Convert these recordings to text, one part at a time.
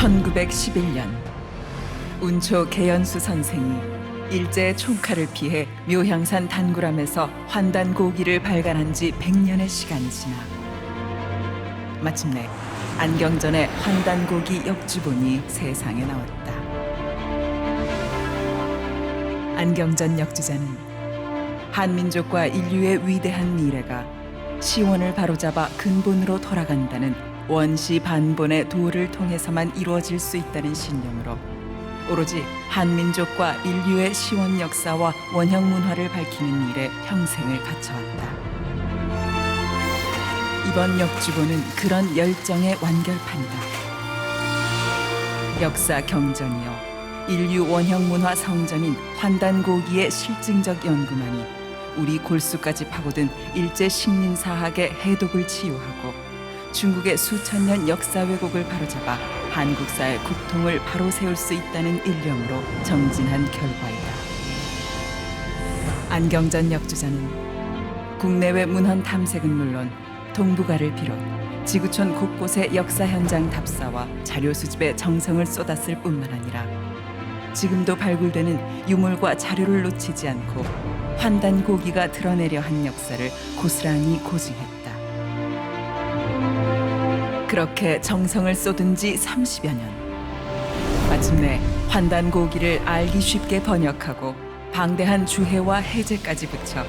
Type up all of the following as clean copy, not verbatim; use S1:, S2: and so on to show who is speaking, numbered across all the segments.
S1: 1911년 운초 개연수 선생이 일제의 총칼을 피해 묘향산 단구람에서 환단고기를 발간한 지 100년의 시간이 지나 마침내 안경전의 환단고기 역주본이 세상에 나왔다. 안경전 역주자는 한민족과 인류의 위대한 미래가 시원을 바로잡아 근본으로 돌아간다는 원시 반본의 도를 통해서만 이루어질 수 있다는 신념으로 오로지 한민족과 인류의 시원 역사와 원형 문화를 밝히는 일에 평생을 바쳐왔다. 이번 역주본은 그런 열정의 완결판이다. 역사 경전이요 인류 원형 문화 성전인 환단고기의 실증적 연구만이 우리 골수까지 파고든 일제 식민사학의 해독을 치유하고 중국의 수천 년 역사 왜곡을 바로잡아 한국사의 국통을 바로 세울 수 있다는 일념으로 정진한 결과이다. 안경전 역주자는 국내외 문헌 탐색은 물론 동북아를 비롯 지구촌 곳곳의 역사 현장 답사와 자료 수집에 정성을 쏟았을 뿐만 아니라 지금도 발굴되는 유물과 자료를 놓치지 않고 환단고기가 드러내려 한 역사를 고스란히 고증했다. 그렇게 정성을 쏟은 지 30여 년. 마침내 환단고기를 알기 쉽게 번역하고 방대한 주해와 해제까지 붙여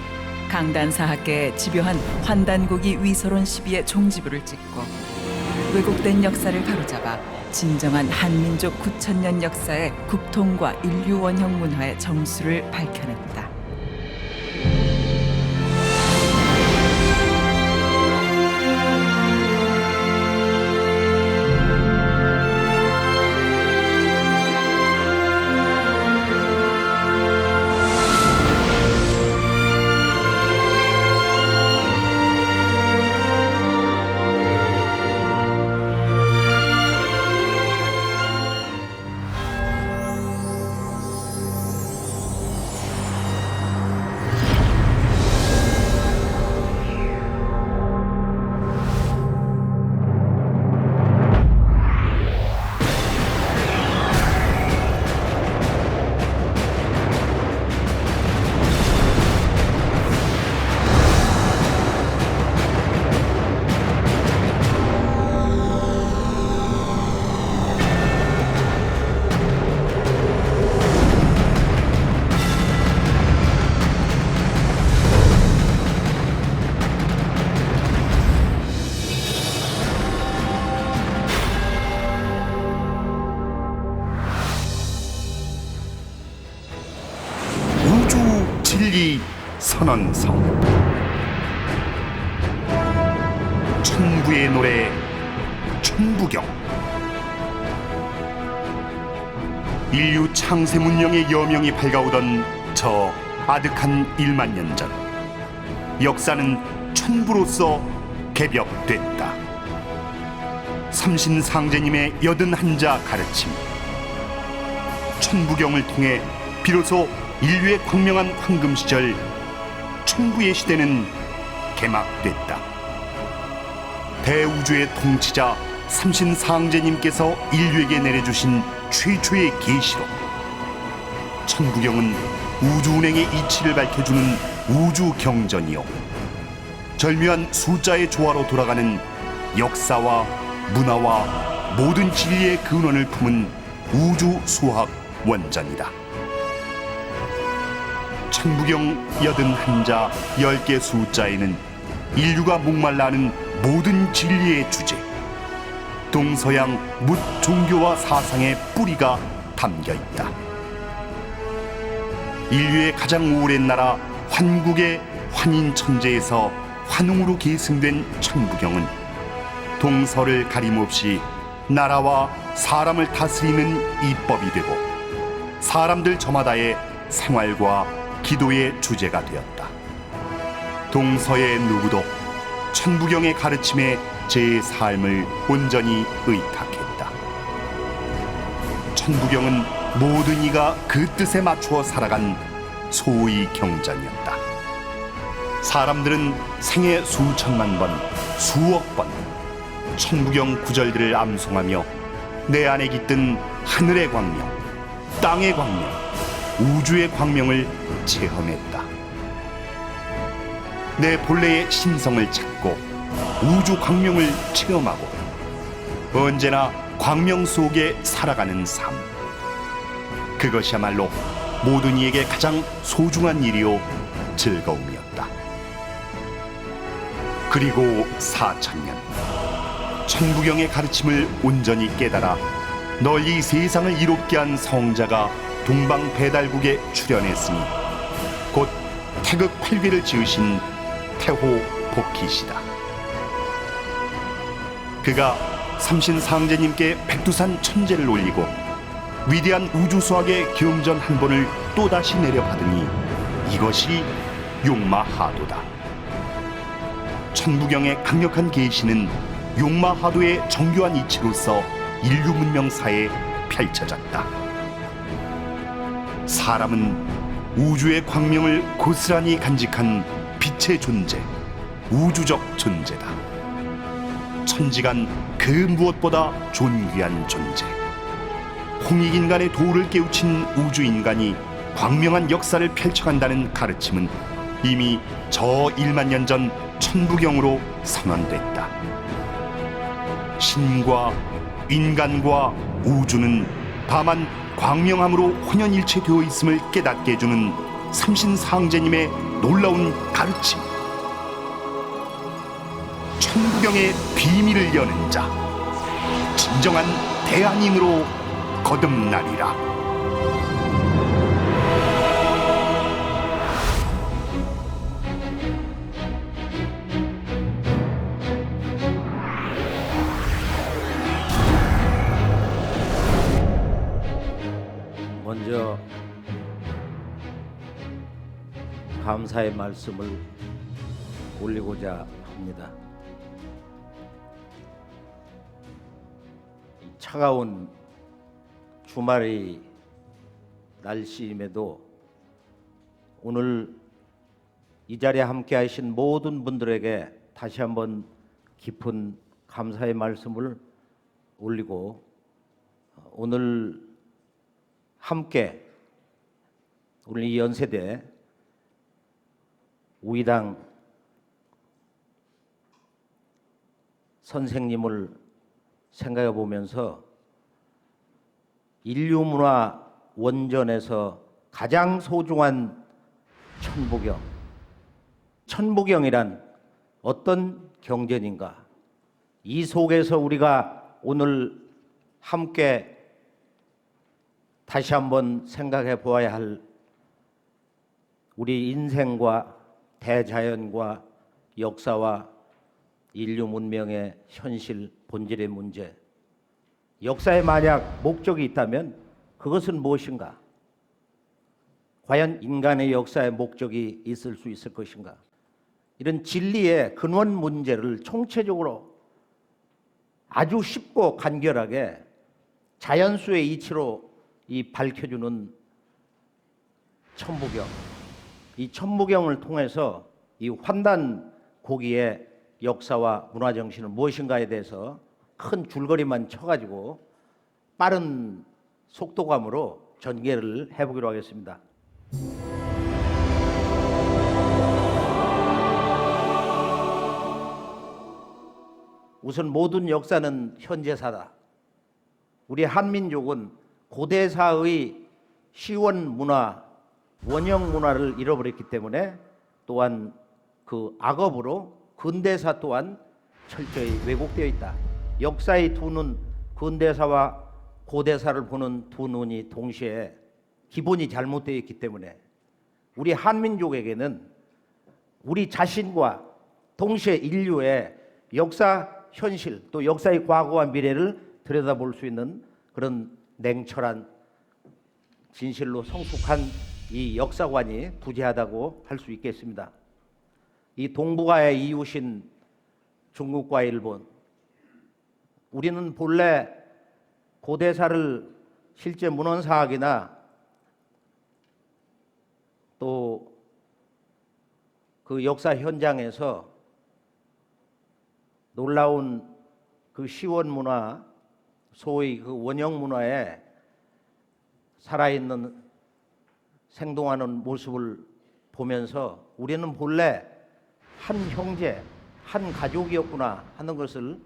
S1: 강단사학계에 집요한 환단고기 위서론 시비의 종지부를 찍고 왜곡된 역사를 바로잡아 진정한 한민족 9,000년 역사의 국통과 인류 원형 문화의 정수를 밝혀냈다.
S2: 진리 선언서 천부의 노래 천부경 인류 창세 문명의 여명이 밝아오던 저 아득한 1만 년 전 역사는 천부로서 개벽됐다. 삼신상제님의 81자 가르침 천부경을 통해 비로소 인류의 광명한 황금 시절 천부의 시대는 개막됐다. 대우주의 통치자 삼신상제님께서 인류에게 내려주신 최초의 계시로 천부경은 우주운행의 이치를 밝혀주는 우주경전이요 절묘한 숫자의 조화로 돌아가는 역사와 문화와 모든 진리의 근원을 품은 우주수학 원전이다. 천부경 81자 10개 숫자에는 인류가 목말라하는 모든 진리의 주제 동서양 묻 종교와 사상의 뿌리가 담겨있다. 인류의 가장 오랜 나라 환국의 환인천재에서 환웅으로 계승된 천부경은 동서를 가림없이 나라와 사람을 다스리는 이법이 되고 사람들 저마다의 생활과 기도의 주제가 되었다. 동서의 누구도 천부경의 가르침에 제 삶을 온전히 의탁했다. 천부경은 모든 이가 그 뜻에 맞추어 살아간 소위 경전이었다. 사람들은 생애 수천만 번, 수억 번 천부경 구절들을 암송하며 내 안에 깃든 하늘의 광명, 땅의 광명, 우주의 광명을 체험했다. 내 본래의 신성을 찾고 우주 광명을 체험하고 언제나 광명 속에 살아가는 삶. 그것이야말로 모든 이에게 가장 소중한 일이요 즐거움이었다. 그리고 4천년 천부경의 가르침을 온전히 깨달아 널리 세상을 이롭게 한 성자가 동방배달국에 출현했으니 곧 태극 8괴를 지으신 태호 복희시다. 그가 삼신상제님께 백두산 천재를 올리고 위대한 우주수학의 경전 한 번을 또다시 내려받으니 이것이 용마하도다. 천부경의 강력한 계시는 용마하도의 정교한 이치로서 인류 문명사에 펼쳐졌다. 사람은 우주의 광명을 고스란히 간직한 빛의 존재, 우주적 존재다. 천지간 그 무엇보다 존귀한 존재. 홍익인간의 도를 깨우친 우주인간이 광명한 역사를 펼쳐간다는 가르침은 이미 저 1만 년 전 천부경으로 선언됐다. 신과 인간과 우주는 다만 광명함으로 혼연일체되어 있음을 깨닫게 해주는 삼신상제님의 놀라운 가르침. 천부경의 비밀을 여는 자, 진정한 대한인으로 거듭나리라.
S3: 먼저 감사의 말씀을 올리고자 합니다. 이 차가운 주말의 날씨임에도 오늘 이 자리에 함께 하신 모든 분들에게 다시 한번 깊은 감사의 말씀을 올리고 오늘 함께 우리 이 연세대 우이당 선생님을 생각해 보면서 인류문화 원전에서 가장 소중한 천부경, 천부경이란 어떤 경전인가? 이 속에서 우리가 오늘 함께 다시 한번 생각해 보아야 할 우리 인생과 대자연과 역사와 인류 문명의 현실 본질의 문제. 역사에 만약 목적이 있다면 그것은 무엇인가? 과연 인간의 역사에 목적이 있을 수 있을 것인가? 이런 진리의 근원 문제를 총체적으로 아주 쉽고 간결하게 자연수의 이치로 이 밝혀주는 천부경. 이 천부경을 통해서 이 환단 고기의 역사와 문화 정신은 무엇인가에 대해서 큰 줄거리만 쳐가지고 빠른 속도감으로 전개를 해보기로 하겠습니다. 우선 모든 역사는 현재사다. 우리 한민족은 고대사의 시원 문화, 원형 문화를 잃어버렸기 때문에 또한 그 악업으로 근대사 또한 철저히 왜곡되어 있다. 역사의 두 눈, 근대사와 고대사를 보는 두 눈이 동시에 기본이 잘못되어 있기 때문에 우리 한민족에게는 우리 자신과 동시에 인류의 역사 현실 또 역사의 과거와 미래를 들여다볼 수 있는 그런 냉철한 진실로 성숙한 이 역사관이 부재하다고 할 수 있겠습니다. 이 동북아의 이웃인 중국과 일본, 우리는 본래 고대사를 실제 문헌사학이나 또 그 역사 현장에서 놀라운 그 시원 문화, 소위 그 원형 문화에 살아있는 생동하는 모습을 보면서 우리는 본래 한 형제, 한 가족이었구나 하는 것을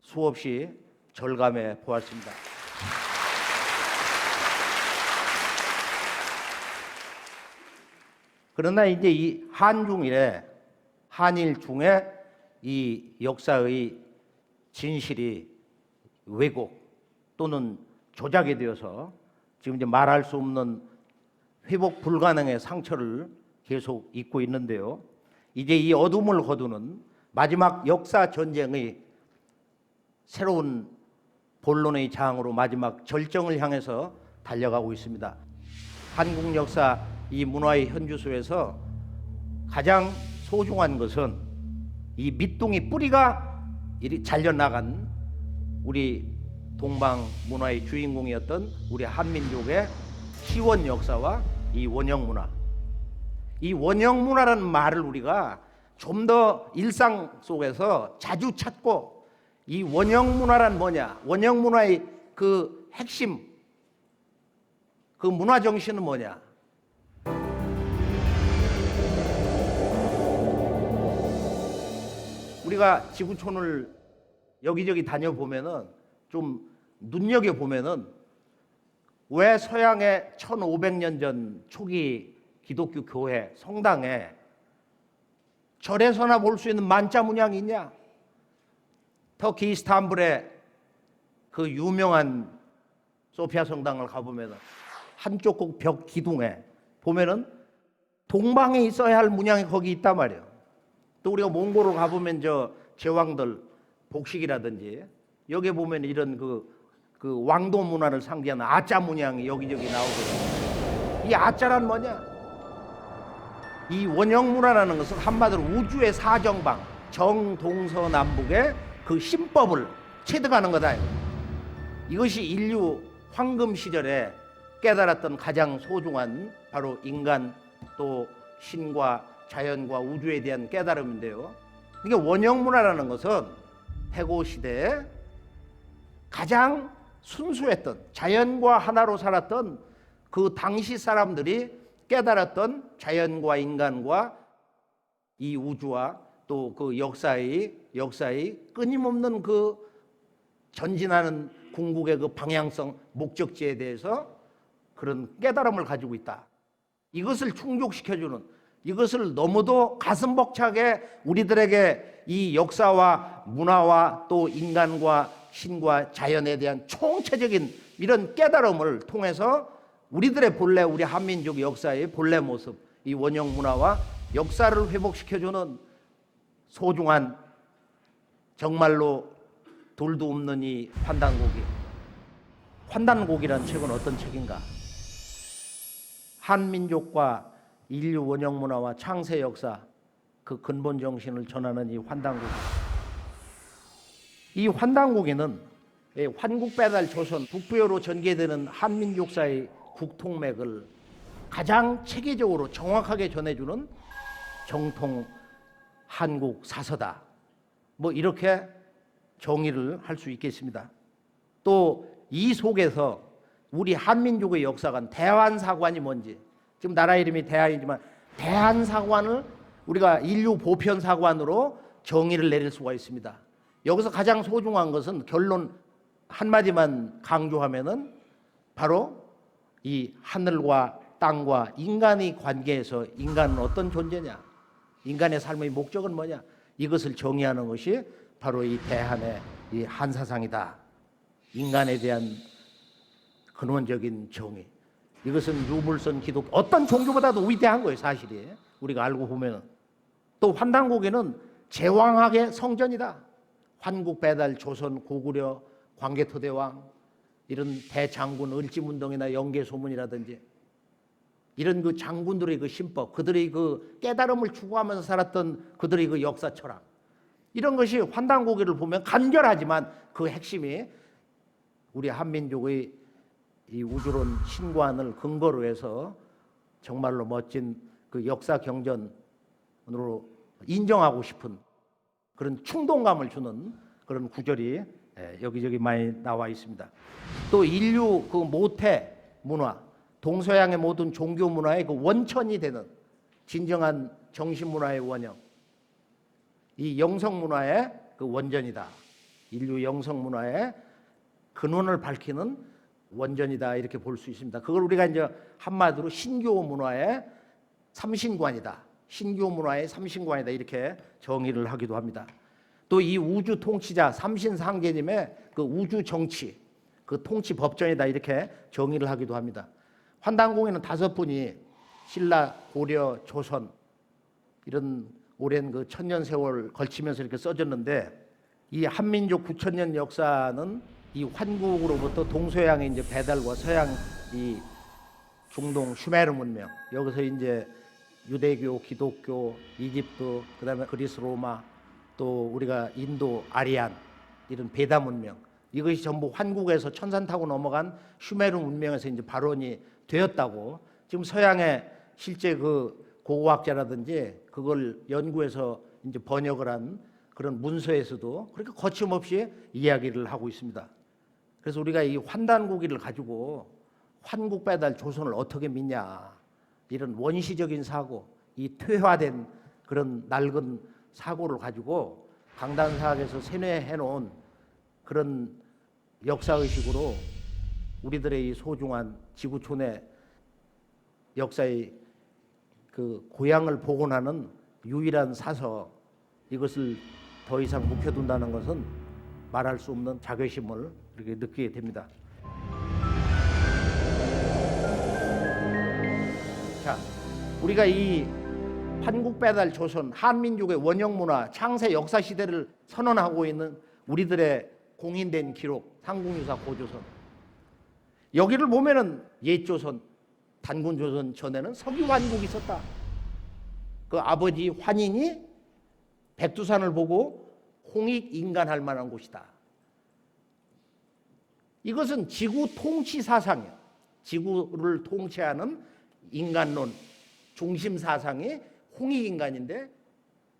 S3: 수없이 절감해 보았습니다. 그러나 이제 이 한중일에 한일 중에 이 역사의 진실이 왜곡 또는 조작이 되어서 지금 이제 말할 수 없는 회복 불가능의 상처를 계속 입고 있는데요. 이제 이 어둠을 거두는 마지막 역사 전쟁의 새로운 본론의 장으로 마지막 절정을 향해서 달려가고 있습니다. 한국 역사 이 문화의 현주소에서 가장 소중한 것은 이 밑둥이 뿌리가 잘려나간 우리 동방 문화의 주인공이었던 우리 한민족의 시원 역사와 이 원형 문화. 이 원형 문화라는 말을 우리가 좀 더 일상 속에서 자주 찾고 이 원형 문화란 뭐냐? 원형 문화의 그 핵심, 그 문화 정신은 뭐냐? 우리가 지구촌을 여기저기 다녀보면은 좀 눈여겨보면은 왜 서양의 1500년 전 초기 기독교 교회 성당에 절에서나 볼 수 있는 만자 문양이 있냐? 터키 이스탄불의 그 유명한 소피아 성당을 가보면은 한쪽 꼭 벽 기둥에 보면은 동방에 있어야 할 문양이 거기 있단 말이에요. 또 우리가 몽골을 가보면 저 제왕들 복식이라든지 여기 보면 이런 그 왕도 문화를 상징하는 아자 문양이 여기저기 나오거든요. 이 아자란 뭐냐? 이 원형 문화라는 것은 한마디로 우주의 사정방, 정동서남북의 그 신법을 체득하는 거다. 이것이 인류 황금 시절에 깨달았던 가장 소중한 바로 인간 또 신과 자연과 우주에 대한 깨달음인데요. 이게 원형 문화라는 것은 해고 시대에 가장 순수했던 자연과 하나로 살았던 그 당시 사람들이 깨달았던 자연과 인간과 이 우주와 또 그 역사의 끊임없는 그 전진하는 궁극의 그 방향성 목적지에 대해서 그런 깨달음을 가지고 있다. 이것을 충족시켜주는, 이것을 너무도 가슴 벅차게 우리들에게 이 역사와 문화와 또 인간과 신과 자연에 대한 총체적인 이런 깨달음을 통해서 우리들의 본래, 우리 한민족 역사의 본래 모습, 이 원형 문화와 역사를 회복시켜주는 소중한, 정말로 둘도 없는 이 환단곡이. 환단곡이라는 책은 어떤 책인가? 한민족과 인류 원형 문화와 창세 역사 그 근본 정신을 전하는 이 환단곡. 이 환단곡에는 환국배달 조선 북부여로 전개되는 한민족사의 국통맥을 가장 체계적으로 정확하게 전해주는 정통 한국 사서다. 뭐 이렇게 정의를 할 수 있겠습니다. 또 이 속에서 우리 한민족의 역사관 대한사관이 뭔지, 지금 나라 이름이 대한이지만 대한사관을 우리가 인류 보편사관으로 정의를 내릴 수가 있습니다. 여기서 가장 소중한 것은 결론 한마디만 강조하면은 바로 이 하늘과 땅과 인간의 관계에서 인간은 어떤 존재냐, 인간의 삶의 목적은 뭐냐, 이것을 정의하는 것이 바로 이 대한의 이 한사상이다. 인간에 대한 근원적인 정의. 이것은 유물선 기독 어떤 종교보다도 위대한 거예요, 사실이. 우리가 알고 보면. 또 환단곡에는 제왕학의 성전이다. 환국배달 조선 고구려 광개토대왕 이런 대장군 을지문동이나 영계소문이라든지 이런 그 장군들의 그 신법, 그들의 그 깨달음을 추구하면서 살았던 그들의 그 역사 철학, 이런 것이 환단고기를 보면 간결하지만 그 핵심이 우리 한민족의 이 우주론 신관을 근거로 해서 정말로 멋진 그 역사 경전으로 인정하고 싶은 그런 충동감을 주는 그런 구절이 여기저기 많이 나와 있습니다. 또 인류 그 모태 문화, 동서양의 모든 종교 문화의 그 원천이 되는 진정한 정신 문화의 원형, 이 영성 문화의 그 원전이다. 인류 영성 문화의 근원을 밝히는 원전이다, 이렇게 볼 수 있습니다. 그걸 우리가 이제 한마디로 신교 문화의 삼신관이다, 신교 문화의 삼신관이다, 이렇게 정의를 하기도 합니다. 또 이 우주 통치자 삼신상제님의 그 우주 정치, 그 통치 법전이다, 이렇게 정의를 하기도 합니다. 환단공에는 5분이 신라, 고려, 조선 이런 오랜 그 천년 세월 걸치면서 이렇게 써졌는데, 이 한민족 9,000년 역사는 이 환국으로부터 동서양의 이제 배달과 서양 이 중동 슈메르 문명, 여기서 이제 유대교, 기독교, 이집트, 그다음에 그리스 로마, 또 우리가 인도 아리안 이런 베다 문명, 이것이 전부 환국에서 천산 타고 넘어간 슈메르 문명에서 이제 발원이 되었다고, 지금 서양의 실제 그 고고학자라든지 그걸 연구해서 이제 번역을 한 그런 문서에서도 그렇게 거침없이 이야기를 하고 있습니다. 그래서 우리가 이 환단고기를 가지고 환국 배달 조선을 어떻게 믿냐, 이런 원시적인 사고, 이 퇴화된 그런 낡은 사고를 가지고 강단사학에서 세뇌해 놓은 그런 역사의식으로 우리들의 이 소중한 지구촌의 역사의 그 고향을 복원하는 유일한 사서, 이것을 더 이상 묵혀둔다는 것은 말할 수 없는 자괴심을 이렇게 느끼게 됩니다. 자, 우리가 이 환국 배달 조선, 한민족의 원형 문화, 창세 역사 시대를 선언하고 있는 우리들의 공인된 기록, 삼국유사 고조선, 여기를 보면은 옛조선, 단군조선 전에는 석유환국이 있었다. 그 아버지 환인이 백두산을 보고 홍익인간할 만한 곳이다. 이것은 지구 통치 사상이야. 지구를 통치하는 인간론 중심 사상이 홍익인간인데,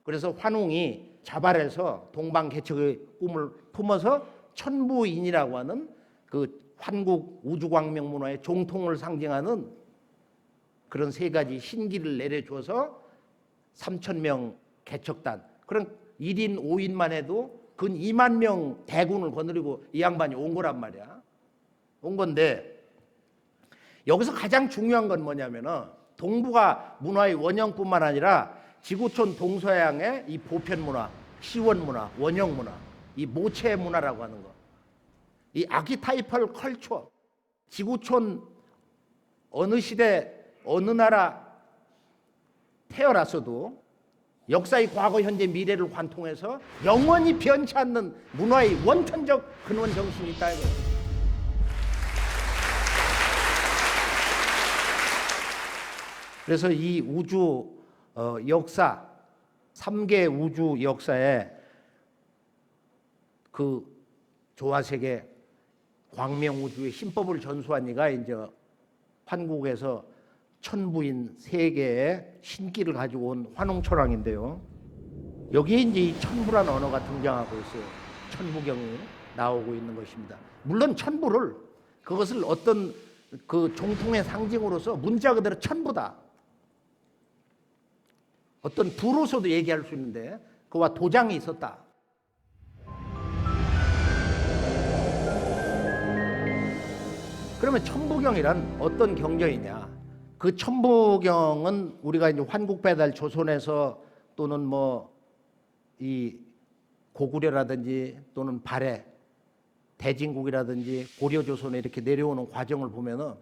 S3: 그래서 환웅이 자발해서 동방개척의 꿈을 품어서 천부인이라고 하는 그 환국 우주광명 문화의 종통을 상징하는 그런 3가지 신기를 내려줘서 3,000명 개척단, 그런 1인 5인만 해도 근 2만 명 대군을 거느리고 이 양반이 온 거란 말이야. 온 건데, 여기서 가장 중요한 건 뭐냐면은 동북아 문화의 원형뿐만 아니라 지구촌 동서양의 이 보편 문화, 시원 문화, 원형 문화, 이 모체 문화라고 하는 거, 이 아키타이펄 컬처, 지구촌 어느 시대 어느 나라 태어났어도 역사의 과거, 현재, 미래를 관통해서 영원히 변치 않는 문화의 원천적 근원 정신이 있다 이거예요. 그래서 이 우주 역사, 3개 우주 역사에 그 조화세계 광명 우주의 신법을 전수한 이가 이제 환국에서 천부인 3개의 신기를 가지고 온 환웅철왕인데요. 여기에 이제 이 천부라는 언어가 등장하고 있어요. 천부경이 나오고 있는 것입니다. 물론 천부를, 그것을 어떤 그 종통의 상징으로서 문자 그대로 천부다, 어떤 부로서도 얘기할 수 있는데 그와 도장이 있었다. 그러면 천부경이란 어떤 경전이냐? 그 천부경은 우리가 이제 환국배달 조선에서 또는 뭐 이 고구려라든지 또는 발해, 대진국이라든지 고려조선에 이렇게 내려오는 과정을 보면은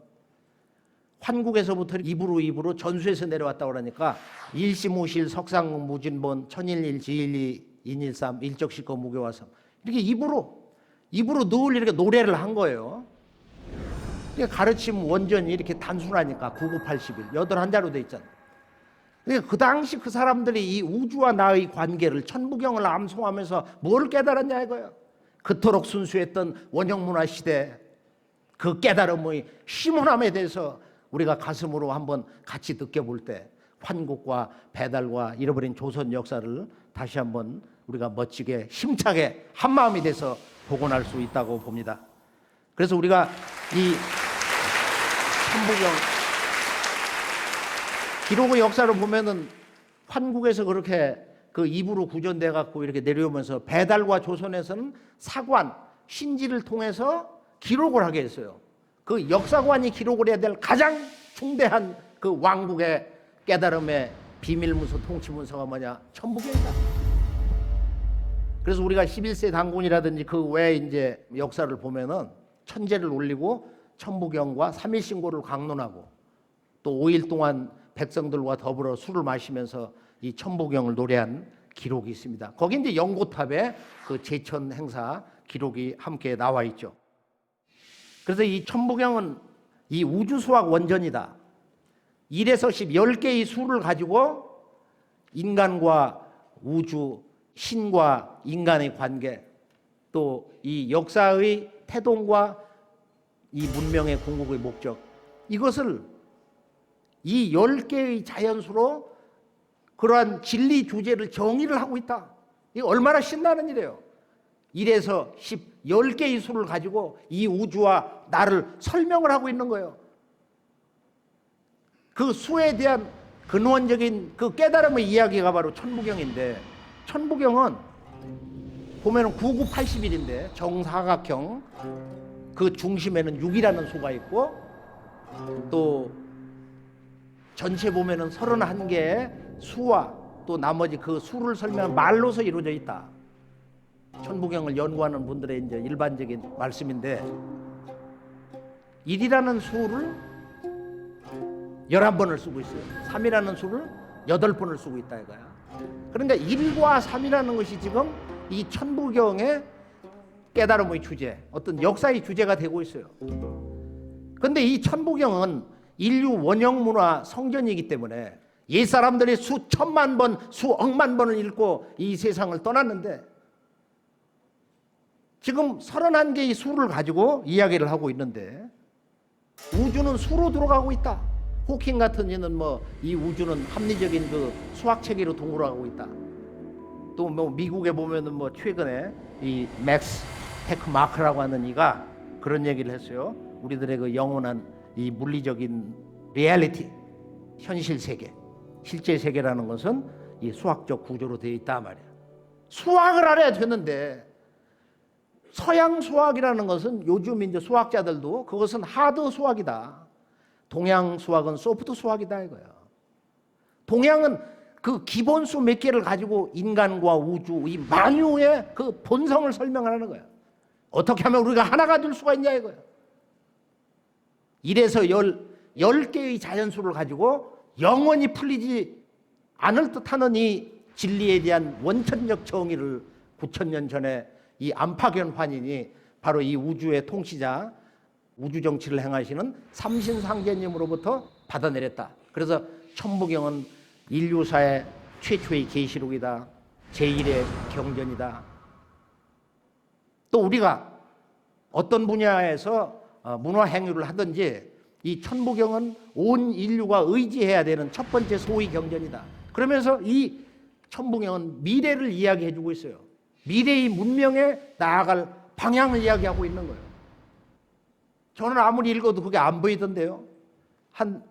S3: 환국에서부터 입으로 전수해서 내려왔다고 그러니까 일시무실 석상 무진본 천일일 지일이 인일삼 일적시거 무교화삼, 이렇게 입으로 늘 이렇게 노래를 한 거예요. 가르침 원전이 이렇게 단순하니까 9981 81자로 돼 있잖아요. 그 당시 그 사람들이 이 우주와 나의 관계를, 천부경을 암송하면서 뭘 깨달았냐 이거예요. 그토록 순수했던 원형문화 시대 그 깨달음의 심오함에 대해서 우리가 가슴으로 한번 같이 느껴볼 때 환국과 배달과 잃어버린 조선 역사를 다시 한번 우리가 멋지게 힘차게 한마음이 돼서 복원할 수 있다고 봅니다. 그래서 우리가 이 천부경 기록의 역사를 보면은 환국에서 그렇게 그 입으로 구전돼 갖고 이렇게 내려오면서 배달과 조선에서는 사관 신지를 통해서 기록을 하게 했어요. 그 역사관이 기록을 해야 될 가장 중대한 그 왕국의 깨달음의 비밀문서 통치문서가 뭐냐? 천부경이다. 그래서 우리가 11세 단군이라든지 그 외에 이제 역사를 보면은 천재를 올리고 천부경과 3일 신고를 강론하고 또 5일 동안 백성들과 더불어 술을 마시면서 이 천부경을 노래한 기록이 있습니다. 거기 이제 연고탑에 그 제천 행사 기록이 함께 나와 있죠. 그래서 이 천부경은 이 우주수학 원전이다. 1에서 10, 10개의 수를 가지고 인간과 우주, 신과 인간의 관계, 또 이 역사의 태동과 이 문명의 궁극의 목적, 이것을 이 10개의 자연수로 그러한 진리 주제를 정의를 하고 있다. 이게 얼마나 신나는 일이에요. 1에서 10, 10개의 수를 가지고 이 우주와 나를 설명을 하고 있는 거예요. 그 수에 대한 근원적인 그 깨달음의 이야기가 바로 천부경인데, 천부경은 보면은 9980일인데 정사각형 그 중심에는 6이라는 수가 있고 또 전체 보면은 31개의 수와 또 나머지 그 수를 설명한 말로서 이루어져 있다. 천부경을 연구하는 분들의 이제 일반적인 말씀인데 1이라는 수를 11번을 쓰고 있어요. 3이라는 수를 8번을 쓰고 있다 이거야. 그러니까 1과 3이라는 것이 지금 이 천부경의 깨달음의 주제, 어떤 역사의 주제가 되고 있어요. 그런데 이 천부경은 인류 원형 문화 성전이기 때문에 옛사람들이 수천만 번, 수억만 번을 읽고 이 세상을 떠났는데 지금 31개의 수를 가지고 이야기를 하고 있는데 우주는 수로 들어가고 있다. 호킹 같은 이는 뭐 이 우주는 합리적인 그 수학 체계로 동굴하고 있다. 또 뭐 미국에 보면은 뭐 최근에 이 맥스 테크마크라고 하는 이가 그런 얘기를 했어요. 우리들의 그 영원한 이 물리적인 리얼리티, 현실 세계, 실제 세계라는 것은 이 수학적 구조로 되어 있다 말이야. 수학을 알아야 되는데 서양 수학이라는 것은 요즘 이제 수학자들도 그것은 하드 수학이다. 동양 수학은 소프트 수학이다 이거야. 동양은 그 기본수 몇 개를 가지고 인간과 우주, 이 만유의 그 본성을 설명하는 거야. 어떻게 하면 우리가 하나가 될 수가 있냐 이거야. 1에서 10개의 자연수를 가지고 영원히 풀리지 않을 듯하는 이 진리에 대한 원천적 정의를 9,000년 전에 이 안파견 환인이 바로 이 우주의 통치자, 우주 정치를 행하시는 삼신상제님으로부터 받아내렸다. 그래서 천부경은 인류사의 최초의 계시록이다. 제1의 경전이다. 또 우리가 어떤 분야에서 문화 행위를 하든지 이 천부경은 온 인류가 의지해야 되는 첫 번째 소위 경전이다. 그러면서 이 천부경은 미래를 이야기해 주고 있어요. 미래의 문명에 나아갈 방향을 이야기하고 있는 거예요. 저는 아무리 읽어도 그게 안 보이던데요. 한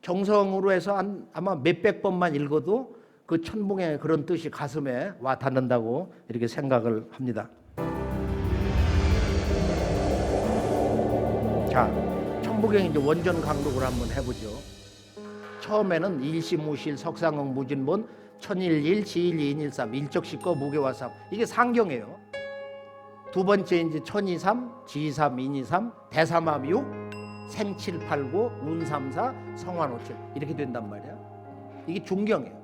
S3: 정성으로 해서 아마 몇백 번만 읽어도 그 천부경의 그런 뜻이 가슴에 와 닿는다고 이렇게 생각을 합니다. 자, 천부경 이제 원전 강독을 한번 해보죠. 처음에는 일시무실 석상응 무진본 천일일 지일이 인일삼 일적시거 무게와삼 이게 상경이에요. 두 번째 이제 천이삼 지삼 인이삼 대삼합 육 생칠팔구 운삼사 성환오칠 이렇게 된단 말이야. 이게 중경이에요.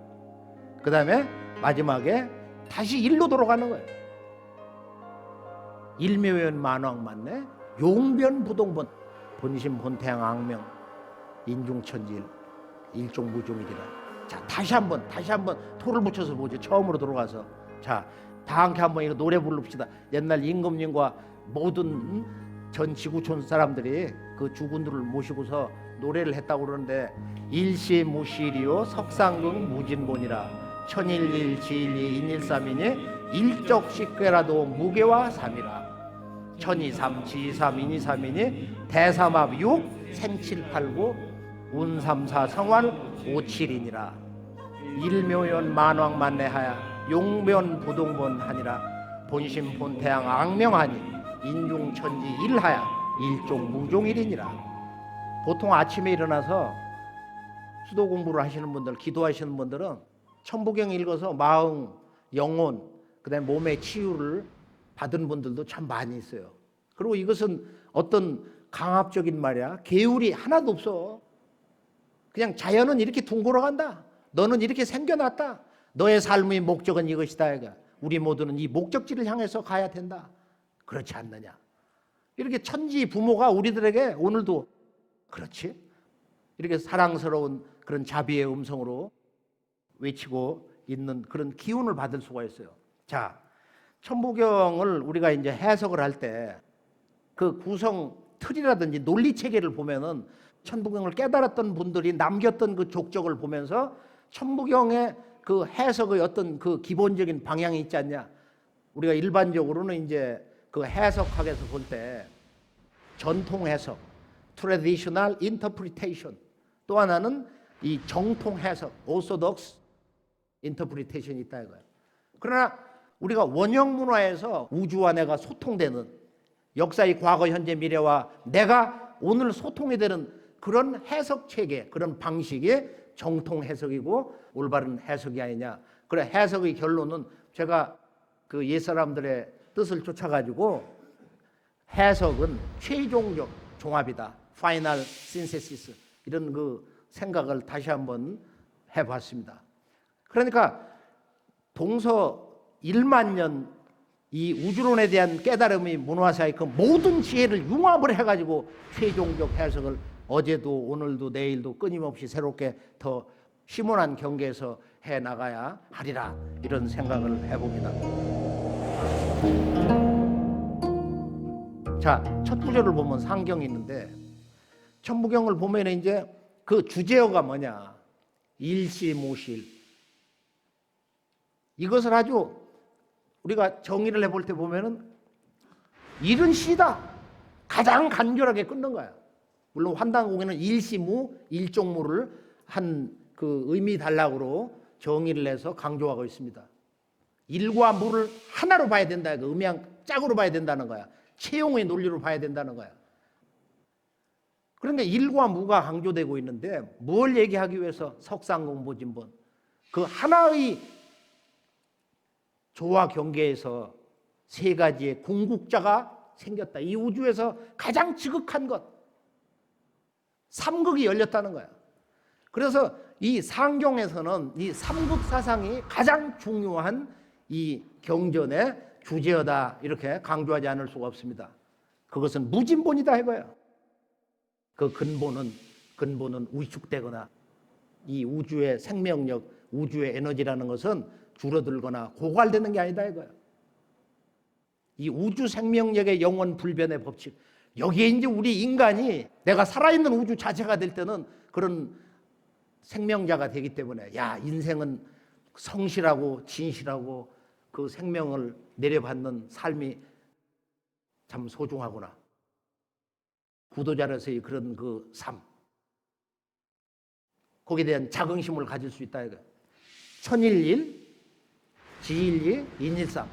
S3: 그 다음에 마지막에 다시 일로 돌아가는 거예요. 일묘연 만왕만내 용변부동본 본심 본태양 악명 인중천질 일종무종이리라. 자, 다시 한번 토를 붙여서 보죠. 처음으로 들어가서 자, 다 함께 한번 이거 노래 부릅시다. 옛날 임금님과 모든 전 지구촌 사람들이 그 주군들을 모시고서 노래를 했다고 그러는데 일시무실이요 석상궁 무진본이라 천일일 지일이 인일삼이니 일적식괴라도 무게와 삼이라. 천이삼, 지삼, 인이삼이니 대삼합 육, 생칠팔구, 운삼사 성활 오칠이니라. 일묘연 만왕만내하야 용변 부동본하니라. 본심 본태양 악명하니 인중천지 일하야 일종 무종일이니라. 보통 아침에 일어나서 수도 공부를 하시는 분들, 기도하시는 분들은 천부경 읽어서 마음, 영혼, 그다음에 몸의 치유를 받은 분들도 참 많이 있어요. 그리고 이것은 어떤 강압적인 말이야. 계율이 하나도 없어. 그냥 자연은 이렇게 둥글어 간다. 너는 이렇게 생겨났다. 너의 삶의 목적은 이것이다. 우리 모두는 이 목적지를 향해서 가야 된다. 그렇지 않느냐. 이렇게 천지 부모가 우리들에게 오늘도 그렇지. 이렇게 사랑스러운 그런 자비의 음성으로 외치고 있는 그런 기운을 받을 수가 있어요. 자, 천부경을 우리가 이제 해석을 할 때 그 구성 틀이라든지 논리 체계를 보면은 천부경을 깨달았던 분들이 남겼던 그 족적을 보면서 천부경의 그 해석의 어떤 그 기본적인 방향이 있지 않냐. 우리가 일반적으로는 이제 그 해석학에서 볼 때 전통 해석, traditional interpretation, 또 하나는 이 정통 해석, orthodox interpretation이 있다 이거예요. 그러나 우리가 원형 문화에서 우주와 내가 소통되는 역사의 과거, 현재, 미래와 내가 오늘 소통이 되는 그런 해석 체계, 그런 방식이 정통 해석이고 올바른 해석이 아니냐. 그래 해석의 결론은 제가 그 옛사람들의 뜻을 쫓아가지고 해석은 최종적 종합이다. 파이널 신세시스 이런 그 생각을 다시 한번 해봤습니다. 그러니까 동서 1만 년 이 우주론에 대한 깨달음이 문화사의 그 모든 지혜를 융합을 해가지고 최종적 해석을 어제도 오늘도 내일도 끊임없이 새롭게 더 심원한 경계에서 해나가야 하리라 이런 생각을 해봅니다. 자, 첫 구절을 보면 상경이 있는데 천부경을 보면 이제 그 주제어가 뭐냐. 일시무실. 이것을 아주 우리가 정의를 해볼 때 보면은 일은 시다. 가장 간결하게 끊는 거야. 물론 환단공에는 일시무, 일종무를 한 그 의미 단락으로 정의를 해서 강조하고 있습니다. 일과 무를 하나로 봐야 된다. 그 음양 짝으로 봐야 된다는 거야. 채용의 논리로 봐야 된다는 거야. 그런데 일과 무가 강조되고 있는데 뭘 얘기하기 위해서 석상공보진본 그 하나의 조화 경계에서 세 가지의 궁극자가 생겼다. 이 우주에서 가장 지극한 것 삼극이 열렸다는 거야. 그래서 이 상경에서는 이 삼극 사상이 가장 중요한 이 경전의 주제어다 이렇게 강조하지 않을 수가 없습니다. 그것은 무진본이다 이거예요. 그 근본은 위축되거나 이 우주의 생명력, 우주의 에너지라는 것은 줄어들거나 고갈되는 게 아니다 이거예요. 이 우주 생명력의 영원 불변의 법칙, 여기에 이제 우리 인간이 내가 살아있는 우주 자체가 될 때는 그런 생명자가 되기 때문에 야, 인생은 성실하고 진실하고 그 생명을 내려받는 삶이 참 소중하구나. 구도자로서의 그런 그 삶, 거기에 대한 자긍심을 가질 수 있다 이거예요. 천일일, 지일이, 인일삼.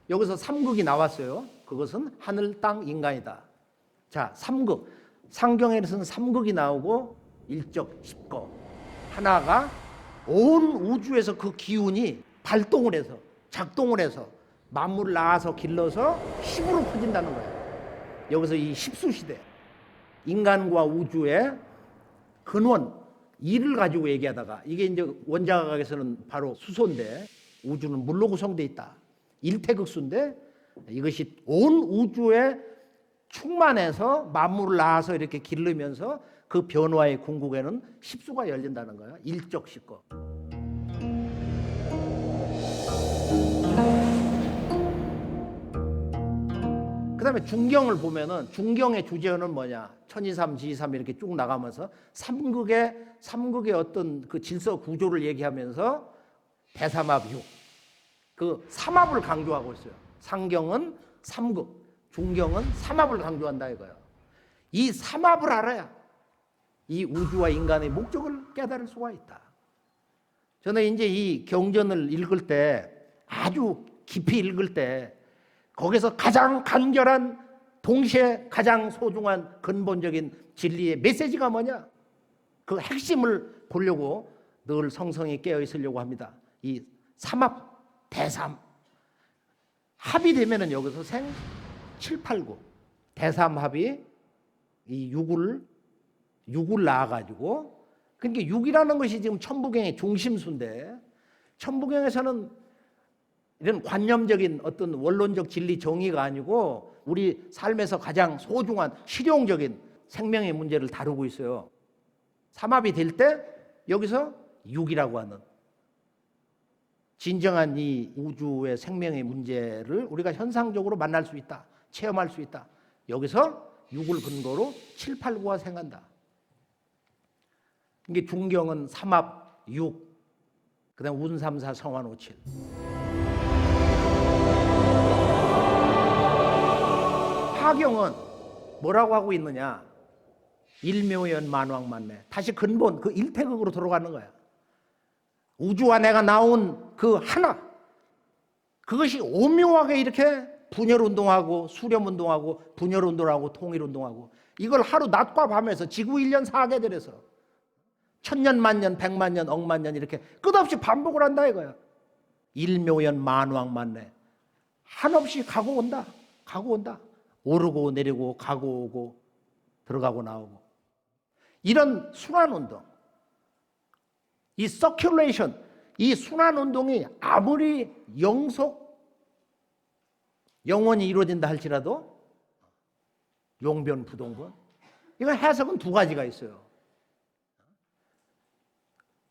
S3: 여기서 삼극이 나왔어요. 그것은 하늘, 땅, 인간이다. 자, 삼극. 상경에서는 삼극이 나오고 일적, 십거. 하나가 온 우주에서 그 기운이 발동을 해서 작동을 해서 만물을 낳아서 길러서 십으로 퍼진다는 거예요. 여기서 이 십수시대 인간과 우주의 근원 일을 가지고 얘기하다가 이게 이제 원자각에서는 바로 수소인데 우주는 물로 구성되어 있다. 일태극수인데 이것이 온 우주에 충만해서 만물을 낳아서 이렇게 기르면서 그 변화의 궁극에는 십수가 열린다는 거예요. 일적 십거. 그 다음에 중경을 보면은 중경의 주제어는 뭐냐. 천이삼, 지이삼 이렇게 쭉 나가면서 삼극의 어떤 그 질서 구조를 얘기하면서 대삼합육. 그 삼합을 강조하고 있어요. 상경은 삼극, 중경은 삼합을 강조한다 이거예요. 이 삼합을 알아야 이 우주와 인간의 목적을 깨달을 수가 있다. 저는 이제 이 경전을 읽을 때, 아주 깊이 읽을 때 거기서 가장 간결한, 동시에 가장 소중한 근본적인 진리의 메시지가 뭐냐? 그 핵심을 보려고 늘 성성이 깨어 있으려고 합니다. 이 삼합, 대삼. 합이 되면은 여기서 생 7, 8, 9. 대삼합이 이 6을 낳아가지고, 그러니까 6이라는 것이 지금 천부경의 중심수인데, 천부경에서는 이런 관념적인 어떤 원론적 진리 정의가 아니고 우리 삶에서 가장 소중한 실용적인 생명의 문제를 다루고 있어요. 삼합이 될 때 여기서 6이라고 하는 진정한 이 우주의 생명의 문제를 우리가 현상적으로 만날 수 있다, 체험할 수 있다. 여기서 6을 근거로 7, 8, 9가 생간다. 이게 중경은 삼합 6, 그다음 운삼사 성환 5, 7. 하경은 뭐라고 하고 있느냐? 일묘연 만왕만내. 다시 근본, 그 일태극으로 돌아가는 거야. 우주와 내가 나온 그 하나, 그것이 오묘하게 이렇게 분열운동하고 수렴운동하고 분열운동하고 통일운동하고, 이걸 하루 낮과 밤에서 지구 1년 4계절에서 천년 만년 백만년 억만년 이렇게 끝없이 반복을 한다 이거야. 일묘연 만왕만내. 한없이 가고 온다, 가고 온다. 오르고 내리고 가고 오고 들어가고 나오고, 이런 순환운동, 이 서큘레이션, 이 순환운동이 아무리 영원히 이루어진다 할지라도 용변 부동본, 이건 해석은 두 가지가 있어요.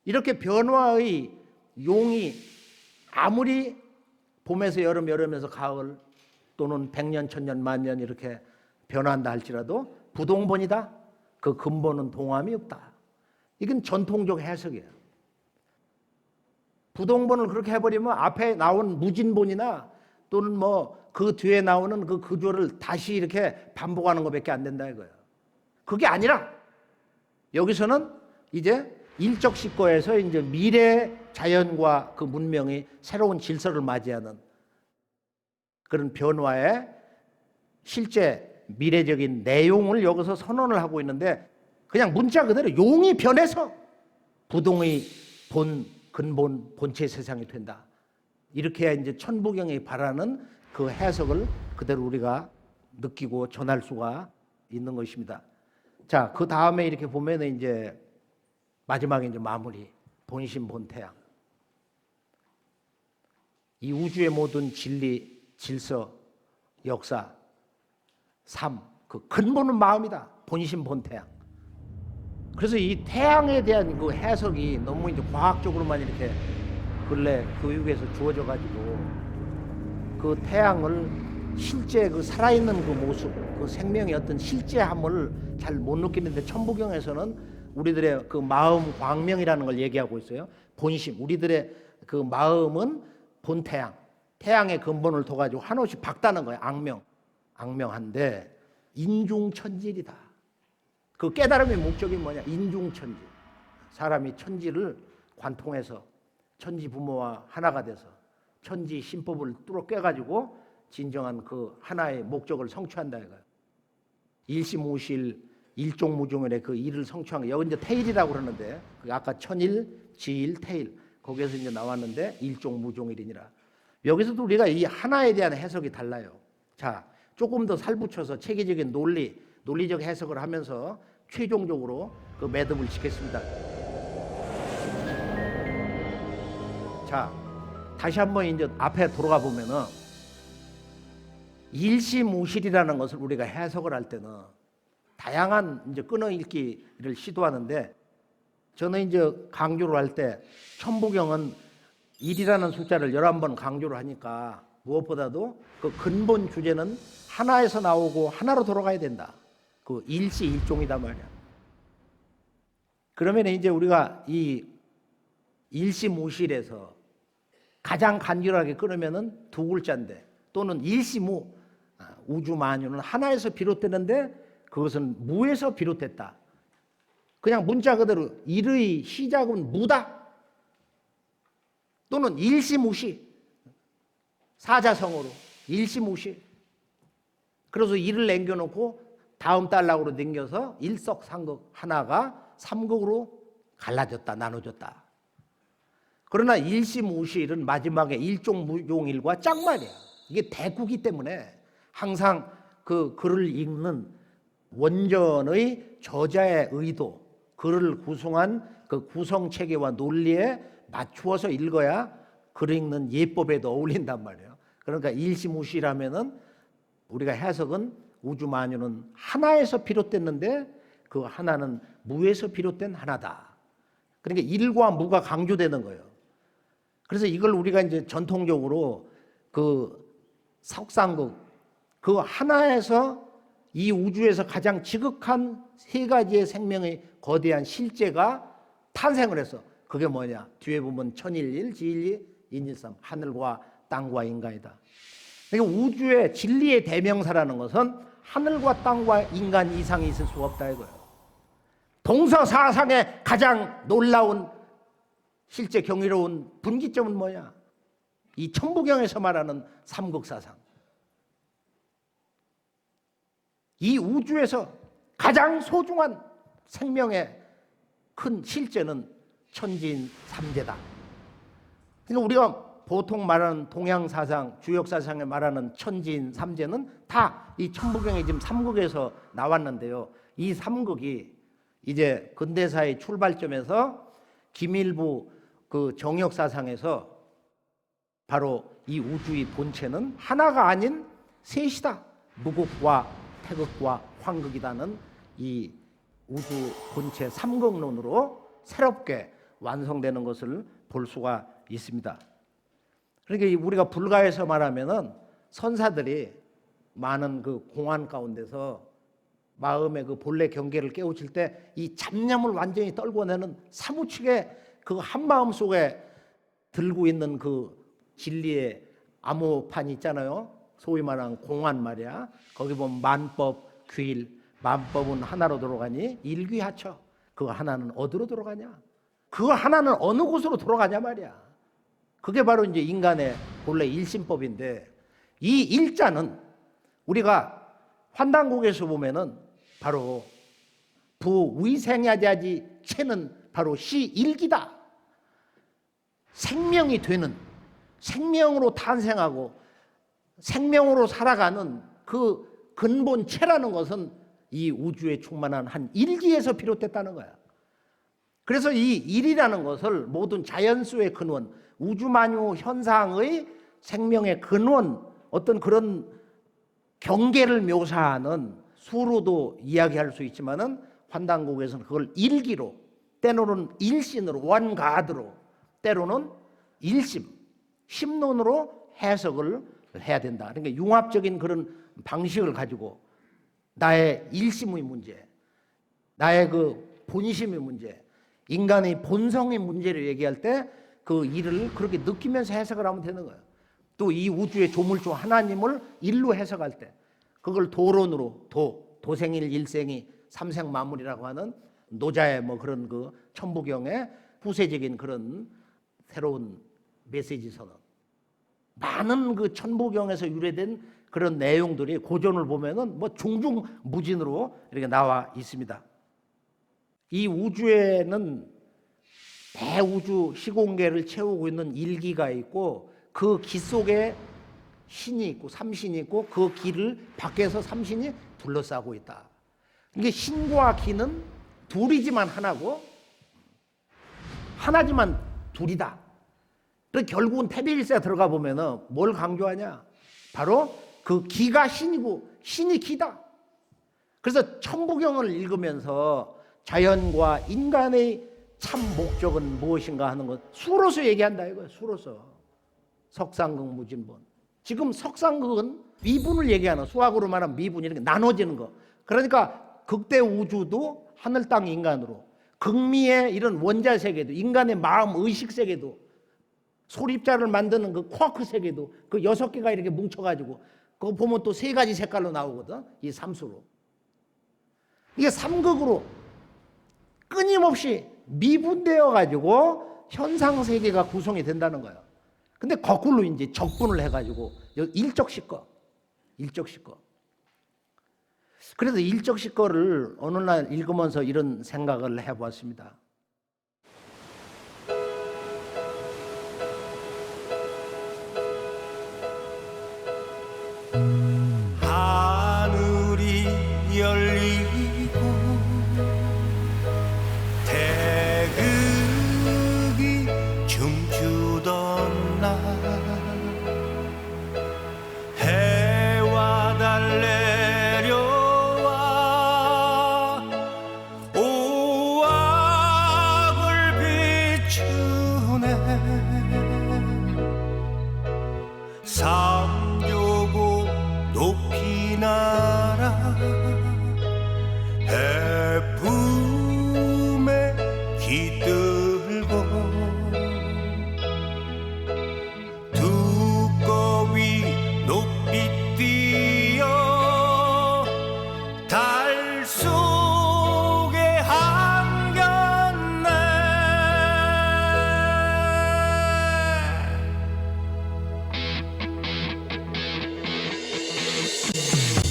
S3: 이렇게 변화의 용이 아무리 봄에서 여름, 여름에서 가을, 또는 100년, 1000년, 만년 이렇게 변화한다 할지라도 부동본이다. 그 근본은 동함이 없다. 이건 전통적 해석이에요. 부동본을 그렇게 해버리면 앞에 나온 무진본이나 또는 뭐 그 뒤에 나오는 그 구조를 다시 이렇게 반복하는 것밖에 안 된다 이거예요. 그게 아니라 여기서는 이제 일적십거에서 이제 미래 자연과 그 문명이 새로운 질서를 맞이하는 그런 변화의 실제 미래적인 내용을 여기서 선언을 하고 있는데, 그냥 문자 그대로 용이 변해서 부동의 근본 본체 세상이 된다. 이렇게 해야 이제 천부경이 바라는 그 해석을 그대로 우리가 느끼고 전할 수가 있는 것입니다. 자, 그 다음에 이렇게 보면은 이제 마지막에 이제 마무리, 본심 본태양. 이 우주의 모든 진리, 질서, 역사, 삶, 그 근본은 마음이다. 본심 본태양. 그래서 이 태양에 대한 그 해석이 너무 이제 과학적으로만 이렇게 근래 교육에서 주어져 가지고 그 태양을 실제 그 살아있는 그 모습, 그 생명의 어떤 실제함을 잘 못 느끼는데, 천부경에서는 우리들의 그 마음 광명이라는 걸 얘기하고 있어요. 본심, 우리들의 그 마음은 본태양, 태양의 근본을 둬가지고 한없이 박다는 거예요. 악명한데 인중천질이다. 그 깨달음의 목적이 뭐냐? 인중천질. 사람이 천지를 관통해서 천지 부모와 하나가 돼서 천지 신법을 뚫어 깨가지고 진정한 그 하나의 목적을 성취한다 이거예요. 일심오실, 일종무종의 그 일을 성취한 거. 여기 이제 태일이라고 그러는데, 그 아까 천일, 지일, 태일 거기에서 이제 나왔는데 일종무종일이니라. 여기서도 우리가 이 하나에 대한 해석이 달라요. 자, 조금 더 살붙여서 체계적인 논리적 해석을 하면서 최종적으로 그 매듭을 짓겠습니다. 자, 다시 한번 이제 앞에 돌아가 보면은 일시무실이라는 것을 우리가 해석을 할 때는 다양한 이제 끊어읽기를 시도하는데, 저는 이제 강조를 할 때 천부경은 1이라는 숫자를 11번 강조를 하니까 무엇보다도 그 근본 주제는 하나에서 나오고 하나로 돌아가야 된다. 그 일시일종이다 말이야. 그러면 이제 우리가 이 일시무실에서 가장 간결하게 끊으면은 두 글자인데, 또는 일시무, 우주 만유는 하나에서 비롯되는데 그것은 무에서 비롯됐다. 그냥 문자 그대로 일의 시작은 무다, 또는 일시무시, 사자성어로 일시무시. 그래서 일을 남겨놓고 다음 달락으로 넘겨서 일석삼극, 하나가 삼극으로 갈라졌다, 나눠졌다. 그러나 일시무시는 마지막에 일종무용일과 짝말이야. 이게 대구기 때문에 항상 그 글을 읽는 원전의 저자의 의도, 글을 구성한 그 구성체계와 논리에 맞추어서 읽어야 글 읽는 예법에도 어울린단 말이에요. 그러니까 일시무시라면은 우리가 해석은 우주만유는 하나에서 비롯됐는데 그 하나는 무에서 비롯된 하나다. 그러니까 일과 무가 강조되는 거예요. 그래서 이걸 우리가 이제 전통적으로 그 석상극, 그 하나에서 이 우주에서 가장 지극한 세 가지의 생명의 거대한 실제가 탄생을 했어. 그게 뭐냐? 뒤에 보면 천일일, 지일이, 인일삼, 하늘과 땅과 인간이다. 그러니까 우주의 진리의 대명사라는 것은 하늘과 땅과 인간 이상이 있을 수가 없다 이거예요. 동서사상의 가장 놀라운 실제 경이로운 분기점은 뭐냐? 이 천부경에서 말하는 삼극사상. 이 우주에서 가장 소중한 생명의 큰 실제는 천지인 삼재다. 그러니까 우리가 보통 말하는 동양사상, 주역사상에 말하는 천지인 삼재는 다 이 천부경의 지금 삼극에서 나왔는데요. 이 삼극이 이제 근대사의 출발점에서 김일부 그 정역사상에서 바로 이 우주의 본체는 하나가 아닌 셋이다. 무극과 태극과 황극이라는 이 우주 본체 삼극론으로 새롭게 완성되는 것을 볼 수가 있습니다. 그러니까 우리가 불가에서 말하면은 선사들이 많은 그 공안 가운데서 마음의 그 본래 경계를 깨우칠 때 이 잡념을 완전히 떨궈내는 사무치게 그 한마음 속에 들고 있는 그 진리의 암호판이 있잖아요. 소위 말하는 공안 말이야. 거기 보면 만법, 귀일, 만법은 하나로 들어가니 일귀하처. 그 하나는 어디로 들어가냐? 그 하나는 어느 곳으로 들어가냐 말이야. 그게 바로 이제 인간의 본래 일심법인데, 이 일자는 우리가 환단곡에서 보면은 바로 부위생야자지 체는 바로 시일기다. 생명이 되는, 생명으로 탄생하고 생명으로 살아가는 그 근본체라는 것은 이 우주에 충만한 한 일기에서 비롯됐다는 거야. 그래서 이 일이라는 것을 모든 자연수의 근원, 우주만유 현상의 생명의 근원, 어떤 그런 경계를 묘사하는 수로도 이야기할 수 있지만은 환단곡에서는 그걸 일기로, 때로는 일신으로, 원가드로, 때로는 일심, 심론으로 해석을 해야 된다. 그러니까 융합적인 그런 방식을 가지고 나의 일심의 문제, 나의 그 본심의 문제, 인간의 본성의 문제를 얘기할 때 그 일을 그렇게 느끼면서 해석을 하면 되는 거예요. 또 이 우주의 조물주 하나님을 일로 해석할 때 그걸 도론으로, 도생일, 일생이, 삼생만물이라고 하는 노자의 뭐 그런 그 천부경의 후세적인 그런 새로운 메시지 선언, 많은 그 천부경에서 유래된 그런 내용들이 고전을 보면은 뭐 중중무진으로 이렇게 나와 있습니다. 이 우주에는 대우주 시공계를 채우고 있는 일기가 있고, 그 기 속에 신이 있고 삼신이 있고, 그 기를 밖에서 삼신이 둘러싸고 있다. 이게 신과 기는 둘이지만 하나고, 하나지만 둘이다. 그래서 결국은 태비일세가 들어가 보면은 뭘 강조하냐? 바로 그 기가 신이고 신이 기다. 그래서 천부경을 읽으면서 자연과 인간의 참 목적은 무엇인가 하는 것 수로서 얘기한다 이거예요. 수로서. 석상극 무진본. 지금 석상극은 미분을 얘기하는, 수학으로 말하면 미분, 이렇게 나눠지는 거. 그러니까 극대 우주도 하늘 땅 인간으로, 극미의 이런 원자 세계도, 인간의 마음 의식 세계도 소립자를 만드는 그 쿼크 세계도 그 6개가 이렇게 뭉쳐가지고 그거 보면 또 3가지 색깔로 나오거든. 이 삼수로. 이게 삼극으로 끊임없이 미분되어 가지고 현상 세계가 구성이 된다는 거예요. 근데 거꾸로 이제 적분을 해가지고 일적시거. 그래서 일적시거를 어느 날 읽으면서 이런 생각을 해보았습니다.
S4: 하늘이 열리고 태극이 춤추던 날 해와 달 내려와 오악을 비추네 삼조고 높이 날아 해품에 깃들고 두꺼비 높이 뛰어 달 속에 한겼네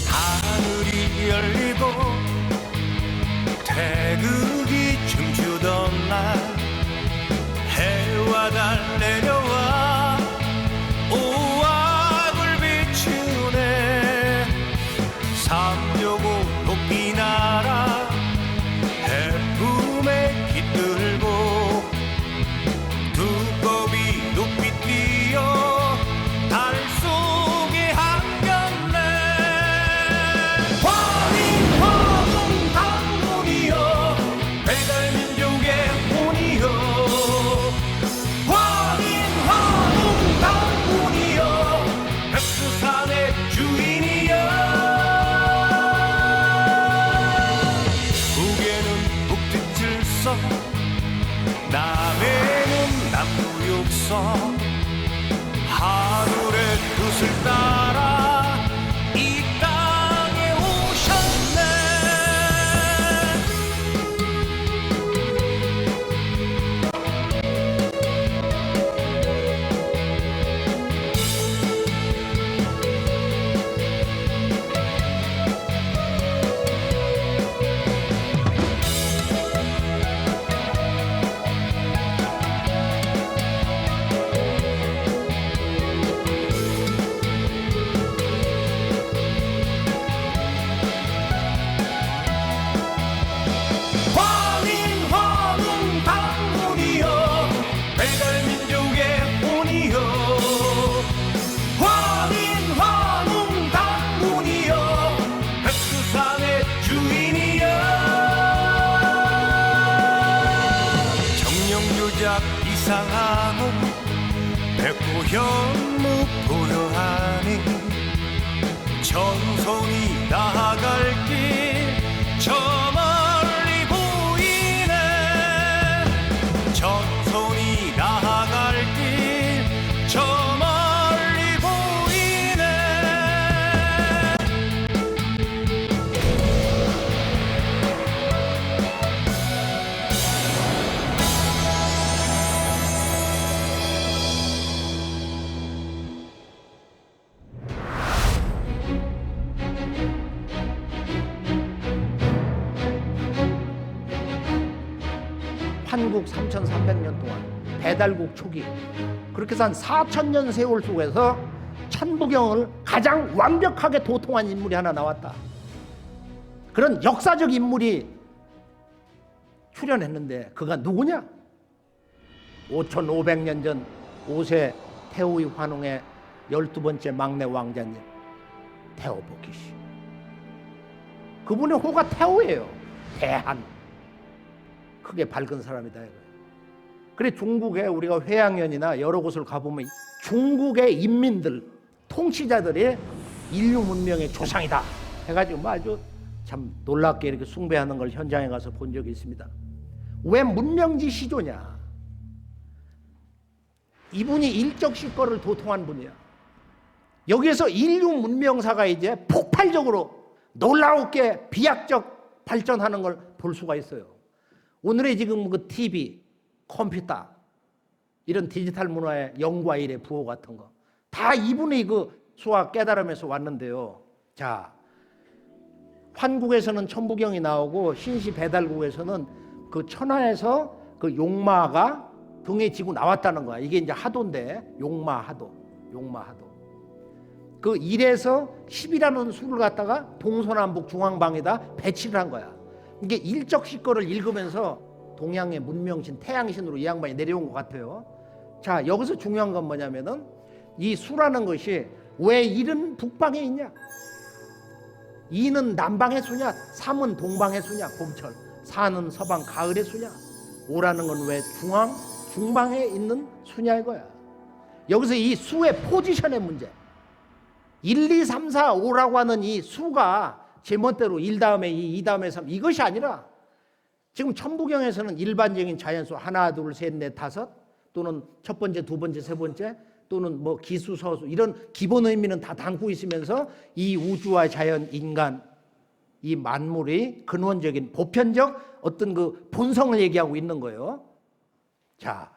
S4: 하늘이 열리고 태극이 춤추던 날 해와 달 내려와 오악을 비추네 삼조고 높이 날아 해품에 깃들고 두꺼비 높이 뛰어 달 속에 한겼네 화링화동 당군이여 배달민족의 혼이여 화링화동 당군이여 백두산의 주인이여 북에는 북뒷질서 남에는 남구육서 하늘의 뜻을 따라 이 땅에 오셨네 화링화동 당군이여 배달민족의 혼이여 화링화동 당군이여 백두산의 주인이여 정령유작 이상하고 백호현무 고요하니 전손이 나아갈 길 저 멀리 보이네 전손이 나아갈 길 저 멀리 보이네
S3: 한국 3,300년 동안 배달국 초기 그렇게 해서 한 4,000년 세월 속에서 천부경을 가장 완벽하게 도통한 인물이 하나 나왔다. 그런 역사적 인물이 출연했는데 그가 누구냐? 5,500년 전 5세 태후의 환웅의 12번째 막내 왕자님 태호복기씨. 그분의 호가 태호예요. 대한. 크게 밝은 사람이다 이거예요. 그래 중국에 우리가 회양연이나 여러 곳을 가보면 중국의 인민들, 통치자들이 인류 문명의 조상이다 해가지고 뭐 아주 참 놀랍게 이렇게 숭배하는 걸 현장에 가서 본 적이 있습니다. 왜 문명지 시조냐? 이분이 일적시거를 도통한 분이야. 여기에서 인류 문명사가 이제 폭발적으로 놀라웠게 비약적 발전하는 걸 볼 수가 있어요. 오늘의 지금 그 TV, 컴퓨터 이런 디지털 문화의 영과 일의 부호 같은 거 다 이분의 그 수학 깨달음에서 왔는데요. 자, 환국에서는 천부경이 나오고 신시 배달국에서는 그 천하에서 그 용마가 등에 지고 나왔다는 거야. 이게 이제 하도인데 용마 하도. 그 1에서 10이라는 수를 갖다가 동서남북 중앙방에다 배치를 한 거야. 이게 일적시거를 읽으면서 동양의 문명신 태양신으로 이 양반이 내려온 것 같아요. 자, 여기서 중요한 건 뭐냐면은 이 수라는 것이 왜 1은 북방에 있냐, 2는 남방의 수냐, 3은 동방의 수냐, 봄철, 4는 서방 가을의 수냐, 5라는 건 왜 중방에 있는 수냐 이거야. 여기서 이 수의 포지션의 문제, 1, 2, 3, 4, 5라고 하는 이 수가 제멋대로 1 다음에 2, 2 다음에 3 이것이 아니라 지금 천부경에서는 일반적인 자연수 하나, 둘, 셋, 넷, 다섯 또는 첫 번째, 두 번째, 세 번째 또는 뭐 기수, 서수 이런 기본 의미는 다 담고 있으면서 이 우주와 자연, 인간 이 만물의 근원적인 보편적 어떤 그 본성을 얘기하고 있는 거예요. 자,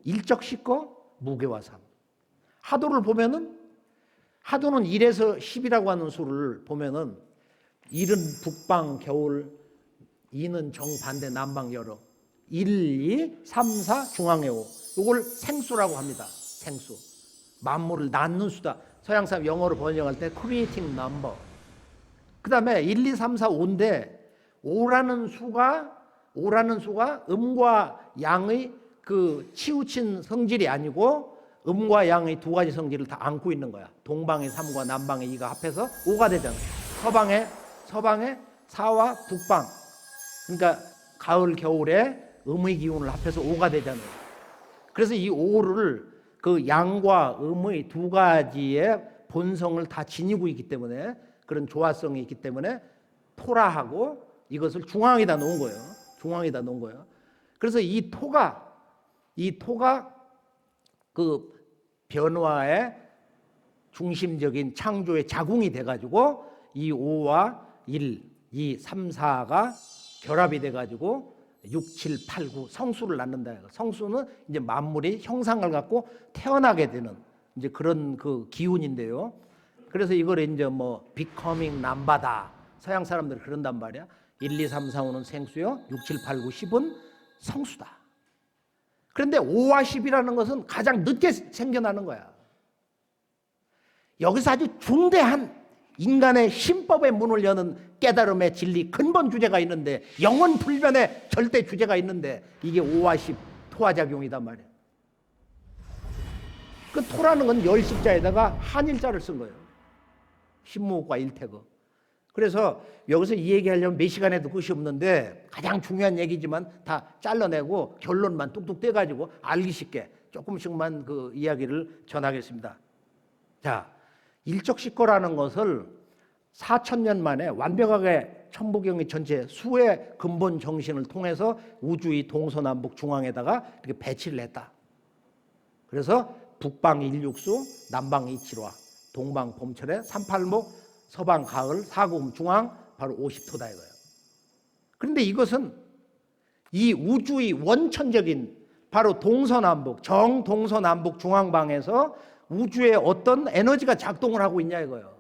S3: 일적시거 무게와 삶. 하도를 보면은 하도는 1에서 10이라고 하는 수를 보면은 1은 북방 겨울, 2는 정반대 남방 여름, 1, 2, 3, 4 중앙의 5. 이걸 생수라고 합니다. 생수. 만물을 낳는 수다. 서양 사람 영어로 번역할 때 creating number. 그 다음에 1, 2, 3, 4, 5인데 5라는 수가 음과 양의 그 치우친 성질이 아니고 음과 양의 두 가지 성질을 다 안고 있는 거야. 동방의 3과 남방의 2가 합해서 5가 되잖아. 서방의 4와 북방. 그러니까 가을 겨울에 음의 기운을 합해서 5가 되잖아요. 그래서 이 5를 그 양과 음의 두 가지의 본성을 다 지니고 있기 때문에 그런 조화성이 있기 때문에 토라하고 이것을 중앙에다 놓은 거예요. 그래서 이 토가 그 변화의 중심적인 창조의 자궁이 돼가지고 이 5와 1, 2, 3, 4가 결합이 돼가지고 6, 7, 8, 9 성수를 낳는다. 성수는 이제 만물이 형상을 갖고 태어나게 되는 이제 그런 그 기운인데요. 그래서 이걸 이제 뭐 becoming number다. 서양 사람들이 그런단 말이야. 1, 2, 3, 4, 5는 생수요. 6, 7, 8, 9, 10은 성수다. 그런데 5와 10이라는 것은 가장 늦게 생겨나는 거야. 여기서 아주 중대한 인간의 신법의 문을 여는 깨달음의 진리 근본 주제가 있는데 영원 불변의 절대 주제가 있는데 이게 5와 10 토화작용이단 말이에요. 그 토라는 건 열십자에다가 한일자를 쓴 거예요. 신무과 일태거. 그래서 여기서 이 얘기하려면 몇 시간에도 끝이 없는데 가장 중요한 얘기지만 다 잘라내고 결론만 뚝뚝 떼가지고 알기 쉽게 조금씩만 그 이야기를 전하겠습니다. 자, 일적시거라는 것을 4,000년 만에 완벽하게 천부경의 전체 수의 근본 정신을 통해서 우주의 동서남북 중앙에다가 이렇게 배치를 했다. 그래서 북방 일육수, 남방 이칠화, 동방 봄철에 38목, 서방 가을, 사금 중앙 바로 50토다 이거예요. 그런데 이것은 이 우주의 원천적인 바로 동서남북, 정동서남북 중앙방에서 우주에 어떤 에너지가 작동을 하고 있냐 이거예요.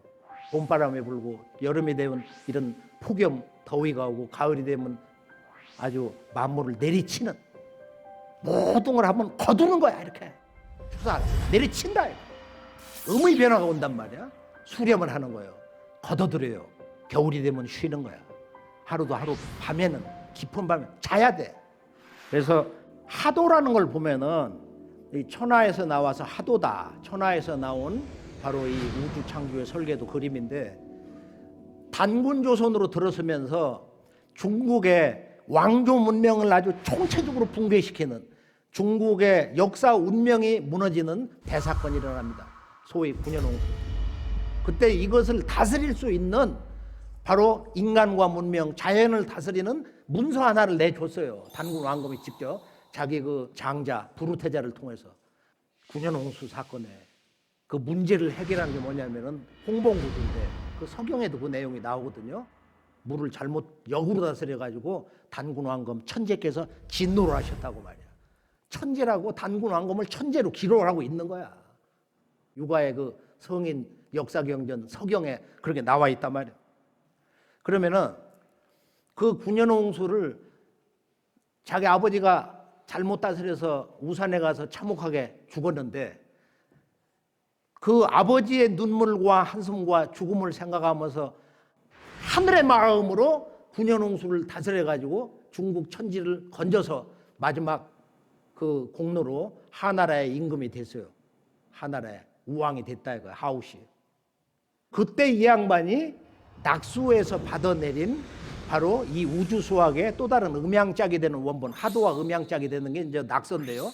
S3: 봄바람이 불고 여름이 되면 이런 폭염 더위가 오고 가을이 되면 아주 만물을 내리치는 모든 걸 한번 거두는 거야. 이렇게 추사 내리친다. 음의 변화가 온단 말이야. 수렴을 하는 거예요. 걷어들여요. 겨울이 되면 쉬는 거야. 하루도 하루, 밤에는 깊은 밤에 자야 돼. 그래서 하도라는 걸 보면은 이 천하에서 나와서 하도다. 천하에서 나온 바로 이 우주 창조의 설계도 그림인데 단군 조선으로 들어서면서 중국의 왕조 문명을 아주 총체적으로 붕괴시키는 중국의 역사 운명이 무너지는 대사건이 일어납니다. 소위 9년홍. 그때 이것을 다스릴 수 있는 바로 인간과 문명, 자연을 다스리는 문서 하나를 내줬어요. 단군 왕검이 직접 자기 그 장자 부르테자를 통해서 군현홍수 사건에 그 문제를 해결한 게 뭐냐면은 홍범구두인데 그 서경에도 그 내용이 나오거든요. 물을 잘못 역으로 다스려 가지고 단군 왕검 천재께서 진노를 하셨다고 말이야. 천재라고 단군 왕검을 천재로 기록을 하고 있는 거야. 유가의 그 성인 역사경전 서경에 그렇게 나와 있단 말이야. 그러면은 그 군현홍수를 자기 아버지가 잘못 다스려서 우산에 가서 참혹하게 죽었는데 그 아버지의 눈물과 한숨과 죽음을 생각하면서 하늘의 마음으로 군현홍수를 다스려 가지고 중국 천지를 건져서 마지막 그 공로로 하나라의 임금이 됐어요. 하나라의 우왕이 됐다 이거야. 하우시. 그때 이 양반이 낙수에서 받아내린 바로 이 우주 수학의 또 다른 음양짝이 되는 원본, 하도와 음양짝이 되는 게 이제 낙서인데요.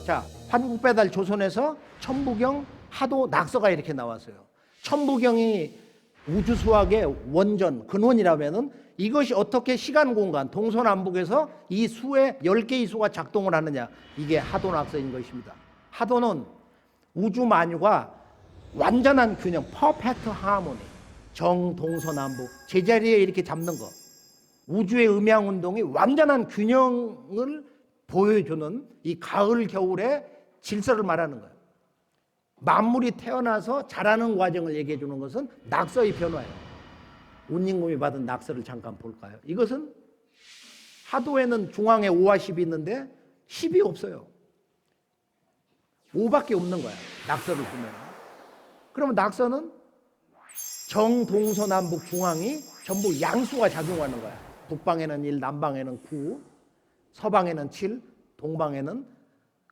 S3: 자, 환국배달 조선에서 천부경, 하도, 낙서가 이렇게 나왔어요. 천부경이 우주 수학의 원전, 근원이라면은 이것이 어떻게 시간 공간, 동서남북에서 이 수의 10개의 수가 작동을 하느냐, 이게 하도 낙서인 것입니다. 하도는 우주 만유가 완전한 균형, 퍼펙트 하모니, 정동서남북 제자리에 이렇게 잡는 거, 우주의 음양운동이 완전한 균형을 보여주는 이 가을 겨울의 질서를 말하는 거예요. 만물이 태어나서 자라는 과정을 얘기해 주는 것은 낙서의 변화예요. 운임금이 받은 낙서를 잠깐 볼까요? 이것은 하도에는 중앙에 5와 10이 있는데 10이 없어요. 5밖에 없는 거야. 낙서를 보면. 그러면 낙서는 정동서남북 중앙이 전부 양수가 작용하는 거야. 북방에는 1, 남방에는 9, 서방에는 7, 동방에는,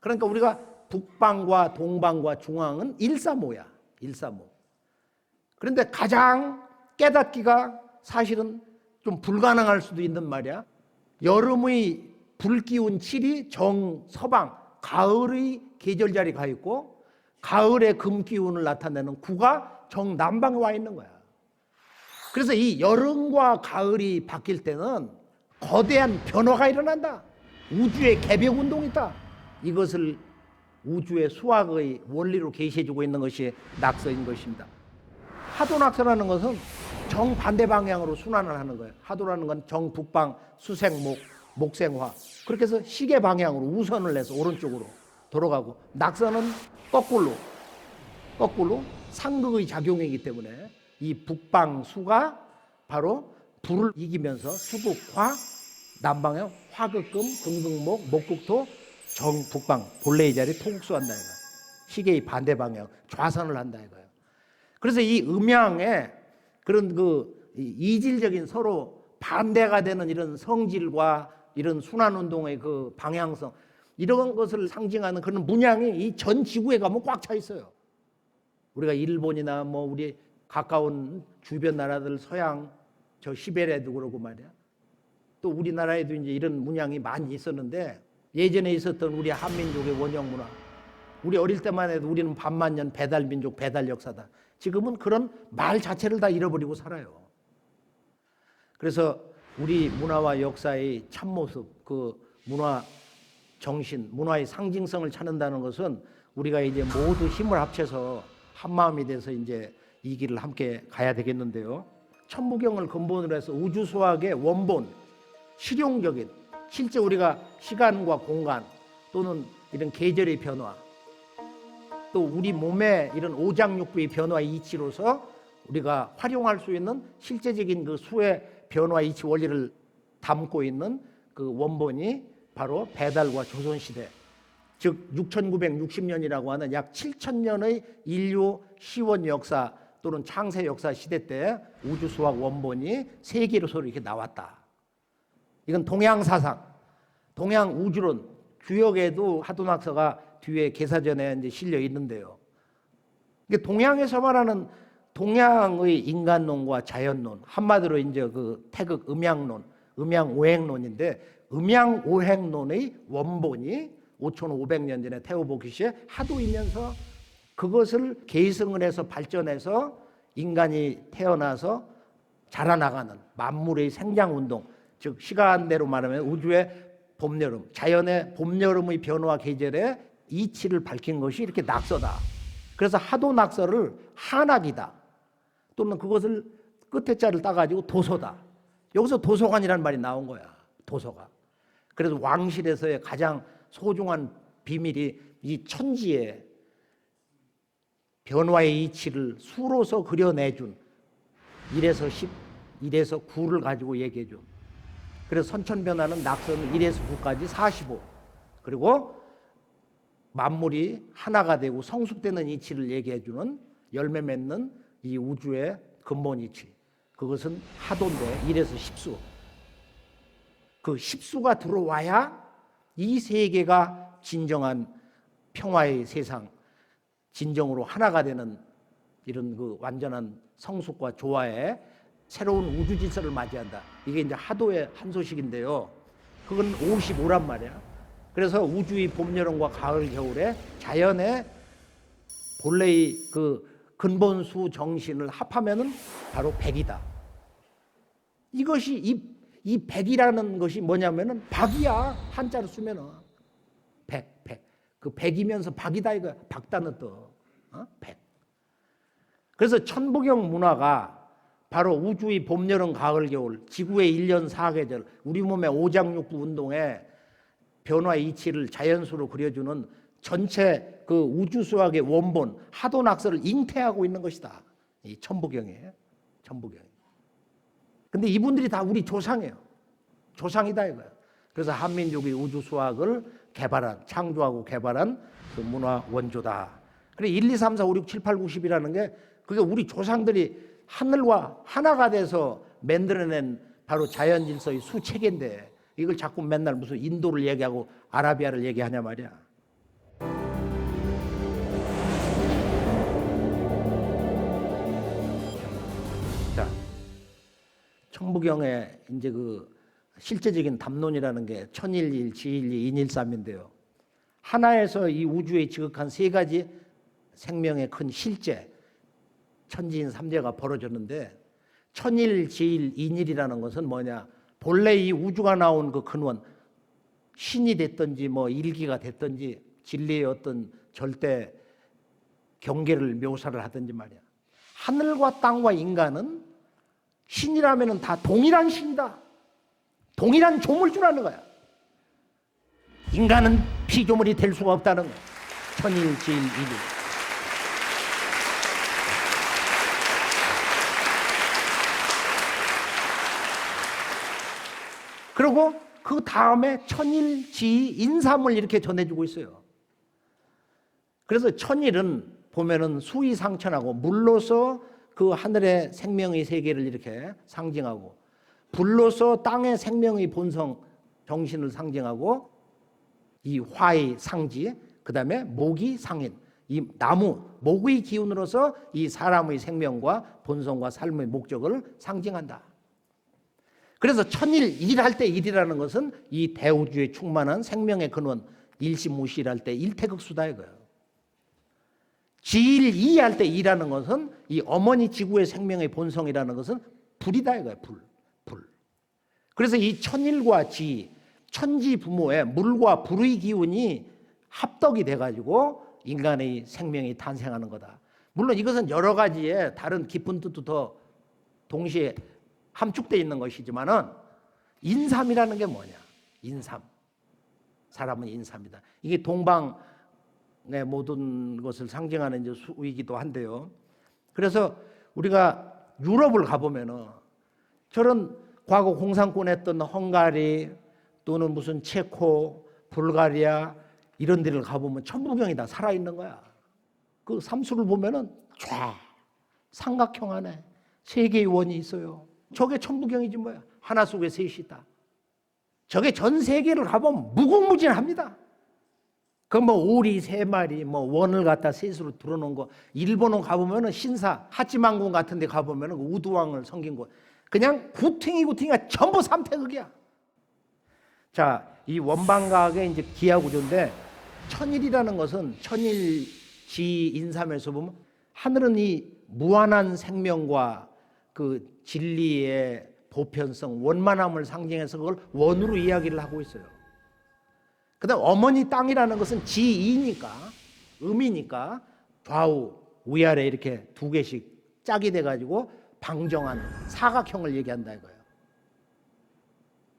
S3: 그러니까 우리가 북방과 동방과 중앙은 135야. 135. 그런데 가장 깨닫기가 사실은 좀 불가능할 수도 있는 말이야. 여름의 불기운 7이 정서방, 가을의 계절자리 가 있고 가을의 금기운을 나타내는 9가 정남방에 와 있는 거야. 그래서 이 여름과 가을이 바뀔 때는 거대한 변화가 일어난다. 우주의 개벽 운동이 있다. 이것을 우주의 수학의 원리로 계시해주고 있는 것이 낙서인 것입니다. 하도 낙서라는 것은 정반대 방향으로 순환을 하는 거예요. 하도라는 건 정북방, 수생목, 목생화. 그렇게 해서 시계 방향으로 우선을 내서 오른쪽으로 돌아가고, 낙서는 거꾸로 상극의 작용이기 때문에 이 북방수가 바로 불을 이기면서 수극화, 남방에 화극금, 금극목, 목극토, 정북방, 본래의 자리 토국수한다 이거야. 시계의 반대 방향, 좌선을 한다 이거예요. 그래서 이 음양에 그런 그 이질적인 서로 반대가 되는 이런 성질과 이런 순환운동의 그 방향성, 이런 것을 상징하는 그런 문양이 이 전 지구에 가면 꽉 차 있어요. 우리가 일본이나 뭐 우리 가까운 주변 나라들, 서양 저 시베리아도 그러고 말이야. 또 우리나라에도 이제 이런 문양이 많이 있었는데, 예전에 있었던 우리 한민족의 원형 문화, 우리 어릴 때만 해도 우리는 반만년 배달민족, 배달 역사다. 지금은 그런 말 자체를 다 잃어버리고 살아요. 그래서 우리 문화와 역사의 참모습, 그 문화 정신, 문화의 상징성을 찾는다는 것은 우리가 이제 모두 힘을 합쳐서 한마음이 돼서 이제 이 길을 함께 가야 되겠는데요. 천부경을 근본으로 해서 우주 수학의 원본, 실용적인, 실제 우리가 시간과 공간 또는 이런 계절의 변화, 또 우리 몸의 이런 오장육부의 변화 이치로서 우리가 활용할 수 있는 실제적인 그 수의 변화 이치 원리를 담고 있는 그 원본이 바로 배달과 조선시대, 즉 6960년이라고 하는 약 7000년의 인류 시원 역사 또는 창세 역사 시대 때 우주 수학 원본이 세계로 서로 이렇게 나왔다. 이건 동양 사상, 동양 우주론, 주역에도 하도낙서가 뒤에 개사전에 이제 실려 있는데요. 이게 동양에서 말하는 동양의 인간론과 자연론, 한마디로 이제 그 태극 음양론, 음양오행론인데, 음양오행론의 원본이 5500년 전에 테오보키시에 하도이면서 그것을 계승을 해서 발전해서 인간이 태어나서 자라나가는 만물의 생장운동, 즉 시간대로 말하면 우주의 봄, 여름, 자연의 봄, 여름의 변화 계절의 이치를 밝힌 것이 이렇게 낙서다. 그래서 하도 낙서를 한학이다. 또는 그것을 끝에 자를 따가지고 도서다. 여기서 도서관이라는 말이 나온 거야. 도서관. 그래서 왕실에서의 가장 소중한 비밀이 이 천지의 변화의 이치를 수로서 그려내준 1에서 10, 1에서 9를 가지고 얘기해준. 그래서 선천변화는 낙서는 1에서 9까지 45. 그리고 만물이 하나가 되고 성숙되는 이치를 얘기해주는 열매 맺는 이 우주의 근본 이치. 그것은 하도인데 1에서 10수. 그 10수가 들어와야 이 세계가 진정한 평화의 세상, 진정으로 하나가 되는 이런 그 완전한 성숙과 조화의 새로운 우주 질서를 맞이한다. 이게 이제 하도의 한 소식인데요. 그건 55란 말이야. 그래서 우주의 봄, 여름과 가을, 겨울에 자연의 본래의 그 근본수 정신을 합하면은 바로 100이다. 이것이 이 100이라는 것이 뭐냐면은 박이야. 한자로 쓰면은 100. 그 100이면서 박이다 이거야. 박다는 뜻. 100. 그래서 천부경 문화가 바로 우주의 봄, 여름, 가을, 겨울, 지구의 1년 4계절, 우리 몸의 오장육부 운동에 변화의 이치를 자연수로 그려주는 전체 그 우주수학의 원본, 하도낙서를 잉태하고 있는 것이다. 이 천부경이에요. 천부경. 근데 이분들이 다 우리 조상이에요. 조상이다 이거예요. 그래서 한민족이 우주수학을 개발한, 창조하고 개발한 그 문화 원조다. 그래 1, 2, 3, 4, 5, 6, 7, 8, 9, 10이라는 게 그게 우리 조상들이 하늘과 하나가 돼서 만들어낸 바로 자연 질서의 수체계인데 이걸 자꾸 맨날 무슨 인도를 얘기하고 아라비아를 얘기하냐 말이야. 자, 천부경에 이제 그 실제적인 담론이라는 게 천일일, 지일이, 인일삼인데요. 하나에서 이 우주의 지극한 세 가지 생명의 큰 실제, 천지인 삼재가 벌어졌는데 천일, 지일, 인일이라는 것은 뭐냐? 본래 이 우주가 나온 그 근원, 신이 됐든지 뭐 일기가 됐든지 진리의 어떤 절대 경계를 묘사를 하든지 말이야. 하늘과 땅과 인간은 신이라면은 다 동일한 신이다. 동일한 조물주라는 거야. 인간은 피조물이 될 수가 없다는 거야. 천일, 지일, 인일. 그리고 그 다음에 천일, 지, 인삼을 이렇게 전해주고 있어요. 그래서 천일은 보면은 수위상천하고 물로서 그 하늘의 생명의 세계를 이렇게 상징하고 불로서 땅의 생명의 본성 정신을 상징하고 이 화의 상지, 그 다음에 목이 상인, 이 나무, 목의 기운으로서 이 사람의 생명과 본성과 삶의 목적을 상징한다. 그래서 천일, 일할 때 일이라는 것은 이 대우주에 충만한 생명의 근원, 일시무시할 때 일태극수다 이거예요. 지일, 이할 때 이라는 것은 이 어머니 지구의 생명의 본성이라는 것은 불이다 이거예요. 불. 그래서 이 천일과 지, 천지 부모의 물과 불의 기운이 합덕이 돼가지고 인간의 생명이 탄생하는 거다. 물론 이것은 여러 가지의 다른 깊은 뜻도 더 동시에 함축되어 있는 것이지만은 인삼이라는 게 뭐냐? 인삼. 사람은 인삼이다. 이게 동방의 모든 것을 상징하는 이제 수이기도 한데요. 그래서 우리가 유럽을 가보면은 저런 과거 공산권했던 헝가리 또는 무슨 체코, 불가리아 이런 데를 가보면 천부경이 다 살아있는 거야. 그 삼수를 보면은 쫙 삼각형 안에 세 개의 원이 있어요. 저게 천부경이지 뭐야. 하나 속에 셋이 있다. 저게 전 세계를 가보면 무궁무진합니다. 그 뭐 오리 세 마리, 뭐 원을 갖다 셋으로 들어놓은 거. 일본은 가보면은 신사 하치만군 같은 데 가보면은 우두왕을 섬긴 거. 그냥 구팅이가 전부 삼태극이야. 자, 이 원방각의 이제 기하구조인데 천일이라는 것은 천일 지 인삼에서 보면 하늘은 이 무한한 생명과 그 진리의 보편성, 원만함을 상징해서 그걸 원으로 이야기를 하고 있어요. 그다음 어머니 땅이라는 것은 지이니까, 음이니까 좌우 위아래 이렇게 두 개씩 짝이 돼가지고 방정한 사각형을 얘기한다 이거예요.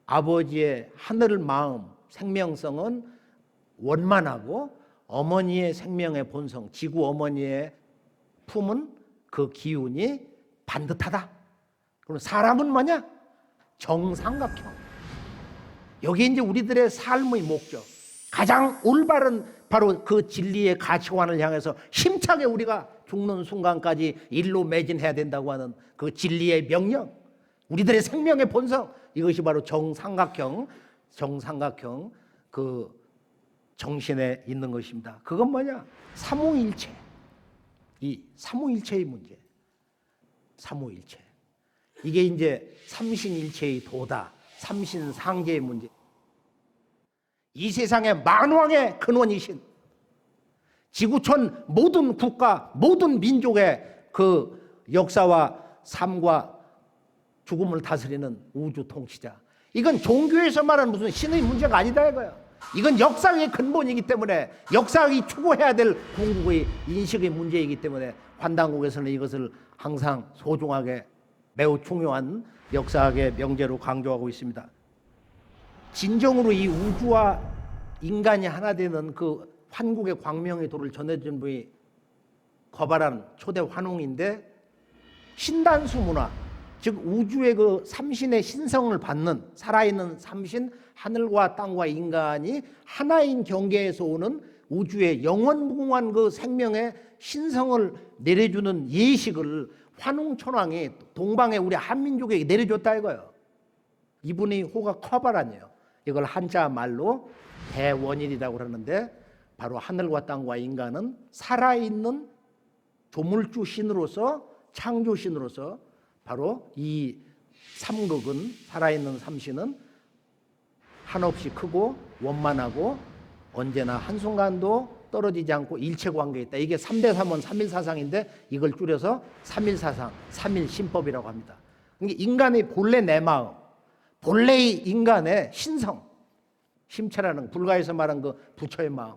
S3: 아버지의 하늘 마음, 생명성은 원만하고 어머니의 생명의 본성, 지구 어머니의 품은 그 기운이 반듯하다. 그럼 사람은 뭐냐? 정삼각형. 여기 이제 우리들의 삶의 목적, 가장 올바른 바로 그 진리의 가치관을 향해서 힘차게 우리가 죽는 순간까지 일로 매진해야 된다고 하는 그 진리의 명령, 우리들의 생명의 본성, 이것이 바로 정삼각형 그 정신에 있는 것입니다. 그건 뭐냐? 삼위일체. 이 삼위일체의 문제. 삼위일체. 이게 이제 삼신일체의 도다, 삼신상계의 문제. 이 세상의 만왕의 근원이신 지구촌 모든 국가, 모든 민족의 그 역사와 삶과 죽음을 다스리는 우주 통치자. 이건 종교에서 말하는 무슨 신의 문제가 아니다 이거예요. 이건 역사의 근본이기 때문에, 역사가 추구해야 될 궁극의 인식의 문제이기 때문에 환단국에서는 이것을 항상 소중하게 매우 중요한 역사학의 명제로 강조하고 있습니다. 진정으로 이 우주와 인간이 하나 되는 그 환국의 광명의 도를 전해준 분이 거발한 초대 환웅인데, 신단수 문화, 즉 우주의 그 삼신의 신성을 받는 살아있는 삼신, 하늘과 땅과 인간이 하나인 경계에서 오는 우주의 영원무궁한 그 생명의 신성을 내려주는 예식을 환웅천왕이 동방의 우리 한민족에게 내려줬다 이거예요. 이분이 호가 커바란이에요. 이걸 한자 말로 대원일이라고 그러는데, 바로 하늘과 땅과 인간은 살아있는 조물주 신으로서, 창조신으로서 바로 이 삼극은, 살아있는 삼신은 한없이 크고 원만하고 언제나 한순간도 떨어지지 않고 일체관계에 있다. 이게 3대3원 3일사상인데 이걸 줄여서 3일사상, 3일신법이라고 합니다. 그러니까 인간의 본래 내 마음, 본래의 인간의 신성, 심체라는, 불가에서 말한 그 부처의 마음,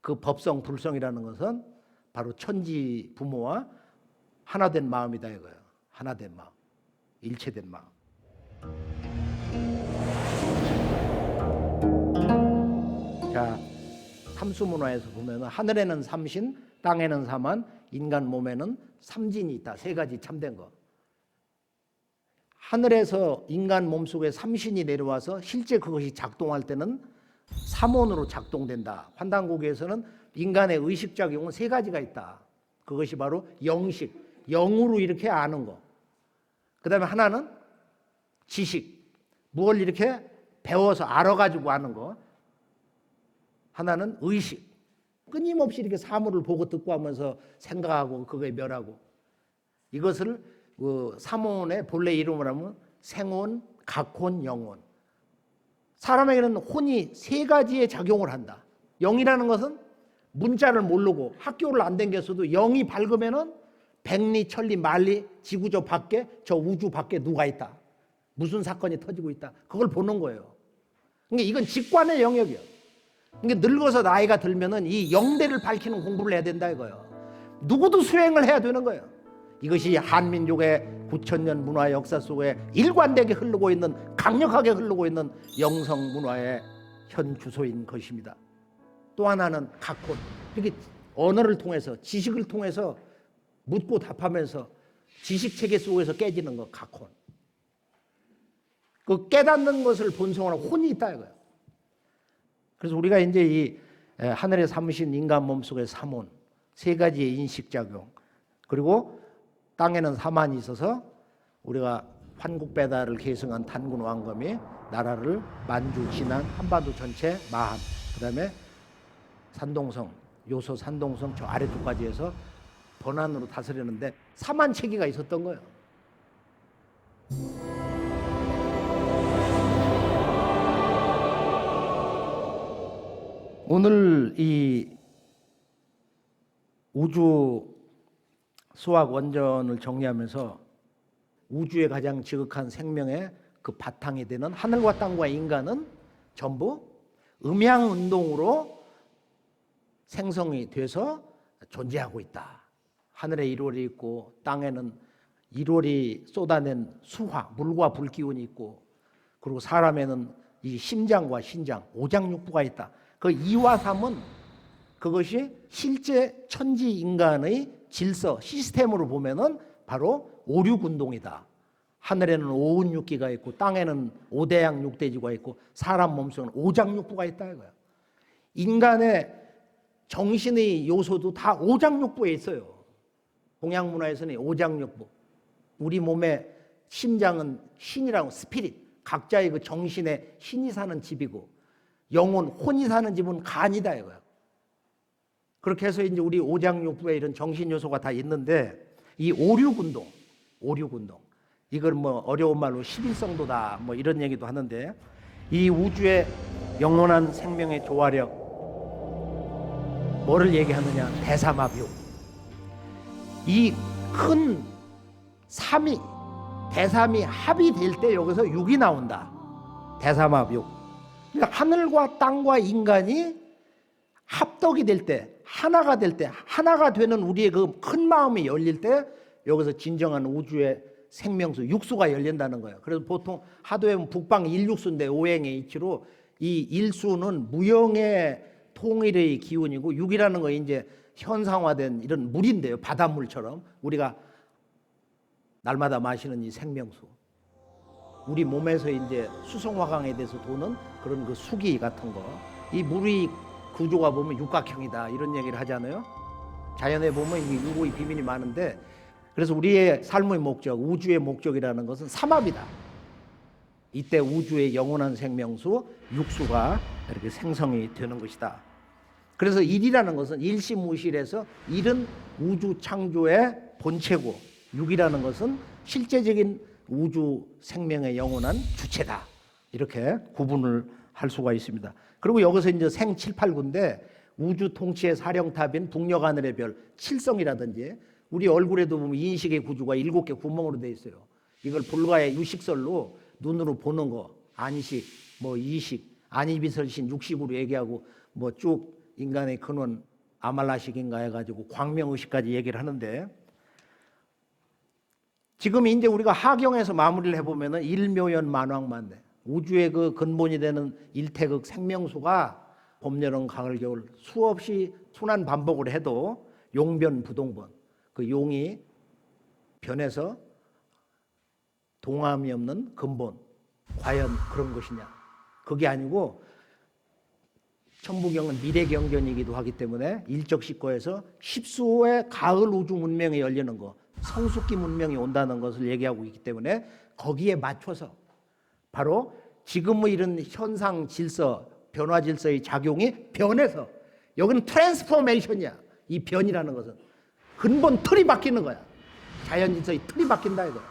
S3: 그 법성, 불성이라는 것은 바로 천지 부모와 하나된 마음이다 이거예요. 하나된 마음, 일체된 마음. 자, 삼수문화에서 보면 하늘에는 삼신, 땅에는 삼한, 인간 몸에는 삼진이 있다. 세 가지 참된 거. 하늘에서 인간 몸속에 삼신이 내려와서 실제 그것이 작동할 때는 삼원으로 작동된다. 환단고개에서는 인간의 의식작용은 세 가지가 있다. 그것이 바로 영식, 영으로 이렇게 아는 거. 그 다음에 하나는 지식, 무엇을 이렇게 배워서 알아가지고 아는 거. 하나는 의식, 끊임없이 이렇게 사물을 보고 듣고 하면서 생각하고 그거에 멸하고. 이것을 그 삼원의 본래 이름을 하면 생혼, 각혼, 영혼. 사람에게는 혼이 세 가지의 작용을 한다. 영이라는 것은 문자를 모르고 학교를 안 다녔어도 영이 밝으면은 백리, 천리, 만리, 지구 저 밖에, 저 우주 밖에 누가 있다. 무슨 사건이 터지고 있다. 그걸 보는 거예요. 그러니까 이건 직관의 영역이에요. 그러니까 늙어서 나이가 들면은 이 영대를 밝히는 공부를 해야 된다 이거예요. 누구도 수행을 해야 되는 거예요. 이것이 한민족의 9,000년 문화 역사 속에 일관되게 흐르고 있는, 강력하게 흐르고 있는 영성 문화의 현 주소인 것입니다. 또 하나는 각혼. 이렇게 언어를 통해서, 지식을 통해서 묻고 답하면서 지식 체계 속에서 깨지는 거, 각혼. 그 깨닫는 것을 본성으로 혼이 있다 이거예요. 그래서 우리가 이제 이 하늘의 삼신, 인간 몸속의 삼혼, 세 가지의 인식작용, 그리고 땅에는 사만이 있어서 우리가 환국배달을 계승한 탄군 왕검이 나라를 만주, 진안, 한반도 전체 마한, 그 다음에 산동성, 요소 산동성 저 아래쪽까지 해서 번안으로 다스리는데 사만체계가 있었던 거예요. 오늘 이 우주 수학 원전을 정리하면서 우주의 가장 지극한 생명의 그 바탕이 되는 하늘과 땅과 인간은 전부 음양 운동으로 생성이 돼서 존재하고 있다. 하늘에 1월이 있고 땅에는 1월이 쏟아낸 수화, 물과 불 기운이 있고, 그리고 사람에는 이 심장과 신장, 오장육부가 있다. 그 2와 3은 그것이 실제 천지 인간의 질서, 시스템으로 보면은 바로 오륙운동이다. 하늘에는 오운육기가 있고 땅에는 오대양 육대지가 있고 사람 몸속에는 오장육부가 있다 이거야. 인간의 정신의 요소도 다 오장육부에 있어요. 동양 문화에서는 오장육부. 우리 몸의 심장은 신이라고, 스피릿, 각자의 그 정신에 신이 사는 집이고, 영혼, 혼이 사는 집은 간이다 이거야. 그렇게 해서 이제 우리 오장육부에 이런 정신 요소가 다 있는데, 이 오륙운동, 이걸 뭐 어려운 말로 11성도다 뭐 이런 얘기도 하는데, 이 우주의 영원한 생명의 조화력, 뭐를 얘기하느냐? 대삼합육. 이 큰 삼이, 대삼이 합이 될 때 여기서 육이 나온다. 대삼합육. 그러니까 하늘과 땅과 인간이 합덕이 될 때, 하나가 될 때, 하나가 되는 우리의 그 큰 마음이 열릴 때 여기서 진정한 우주의 생명수, 육수가 열린다는 거예요. 그래서 보통 하도에 보면 북방 일육수인데 오행의 이치로 이 일수는 무형의 통일의 기운이고, 육이라는 거 이제 현상화된 이런 물인데요. 바닷물처럼 우리가 날마다 마시는 이 생명수. 우리 몸에서 이제 수성화강에 대해서 도는 그런 그 수기 같은 거. 이 물의 구조가 보면 육각형이다 이런 얘기를 하잖아요. 자연에 보면 이 유고의 비밀이 많은데, 그래서 우리의 삶의 목적, 우주의 목적이라는 것은 삼합이다. 이때 우주의 영원한 생명수, 육수가 이렇게 생성이 되는 것이다. 그래서 일이라는 것은 일시무실에서 일은 우주 창조의 본체고, 육이라는 것은 실제적인 우주 생명의 영원한 주체다. 이렇게 구분을 할 수가 있습니다. 그리고 여기서 이제 생 7, 8구인데 우주 통치의 사령탑인 북녘 하늘의 별 7성이라든지, 우리 얼굴에도 보면 인식의 구조가 7개 구멍으로 되어 있어요. 이걸 불가의 유식설로 눈으로 보는 거, 안식, 뭐 이식, 안이비설신, 육식으로 얘기하고, 뭐 쭉 인간의 근원 아말라식인가 해가지고 광명의식까지 얘기를 하는데, 지금 이제 우리가 하경에서 마무리를 해보면은 일묘연 만왕만대, 우주의 그 근본이 되는 일태극 생명수가 봄, 여름, 가을, 겨울 수없이 순환 반복을 해도 용변 부동번, 그 용이 변해서 동함이 없는 근본, 과연 그런 것이냐? 그게 아니고 천부경은 미래경전이기도 하기 때문에 일적식거에서 십수의 가을 우주 문명이 열리는 거, 성숙기 문명이 온다는 것을 얘기하고 있기 때문에 거기에 맞춰서 바로 지금의 이런 현상 질서, 변화 질서의 작용이 변해서, 여기는 트랜스포메이션이야. 이 변이라는 것은 근본 틀이 바뀌는 거야. 자연 질서의 틀이 바뀐다 이거야.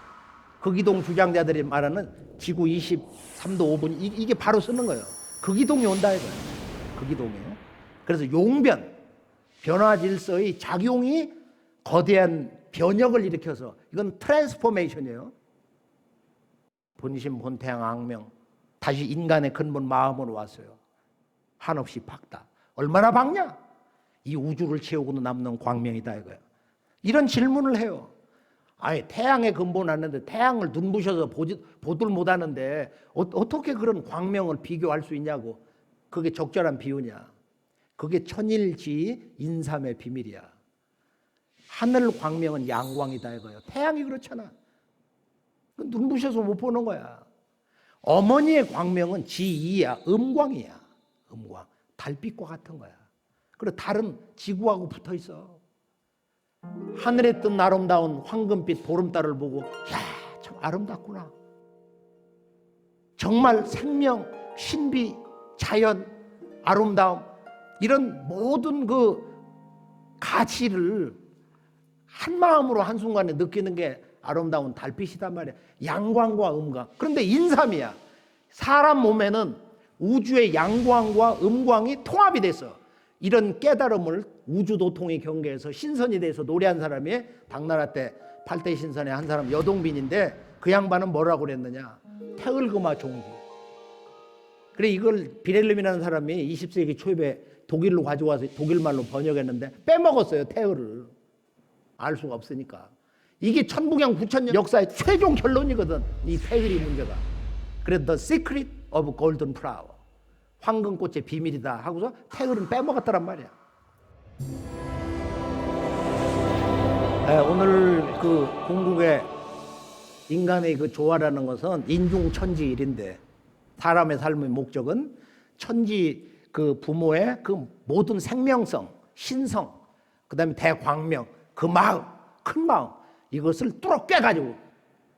S3: 극이동 주장자들이 말하는 지구 23도 5분 이게 바로 쓰는 거예요. 극이동이 온다 이거야. 극이동이. 그래서 용변, 변화 질서의 작용이 거대한 변혁을 일으켜서, 이건 트랜스포메이션이에요. 본심 본태양 악명, 다시 인간의 근본 마음으로 왔어요. 한없이 밝다. 얼마나 밝냐? 이 우주를 채우고도 남는 광명이다 이거예요. 이런 질문을 해요. 아예 태양의 근본 왔는데 태양을 눈부셔서 보들 못하는데 어떻게 그런 광명을 비교할 수 있냐고. 그게 적절한 비유냐. 그게 천일지 인삼의 비밀이야. 하늘 광명은 양광이다 이거예요. 태양이 그렇잖아. 눈부셔서 못 보는 거야. 어머니의 광명은 지이야. 음광이야. 음광. 달빛과 같은 거야. 그리고 달은 지구하고 붙어 있어. 하늘에 뜬 아름다운 황금빛 보름달을 보고, 야, 참 아름답구나. 정말 생명, 신비, 자연, 아름다움, 이런 모든 그 가치를 한 마음으로 한순간에 느끼는 게 아름다운 달빛이단 말이야. 양광과 음광. 그런데 인삼이야. 사람 몸에는 우주의 양광과 음광이 통합이 됐어. 이런 깨달음을 우주도통의 경계에서 신선이 돼서 노래한 사람이 당나라 때 팔대 신선의 한 사람 여동빈인데 그 양반은 뭐라고 그랬느냐? 태을금화 종기. 그래 이걸 비렐름이라는 사람이 20세기 초에 독일로 가져와서 독일말로 번역했는데 빼먹었어요. 태을을. 알 수가 없으니까. 이게 천부경 9,000년 역사의 최종 결론이거든. 이 태을이 문제가. 그래서 The Secret of Golden Flower. 황금꽃의 비밀이다 하고서 태을은 빼먹었다란 말이야. 네, 오늘 그 궁극의 인간의 그 조화라는 것은 인중천지일인데 사람의 삶의 목적은 천지 그 부모의 그 모든 생명성, 신성, 그다음에 대광명, 그 마음, 큰 마음 이것을 뚫어 깨가지고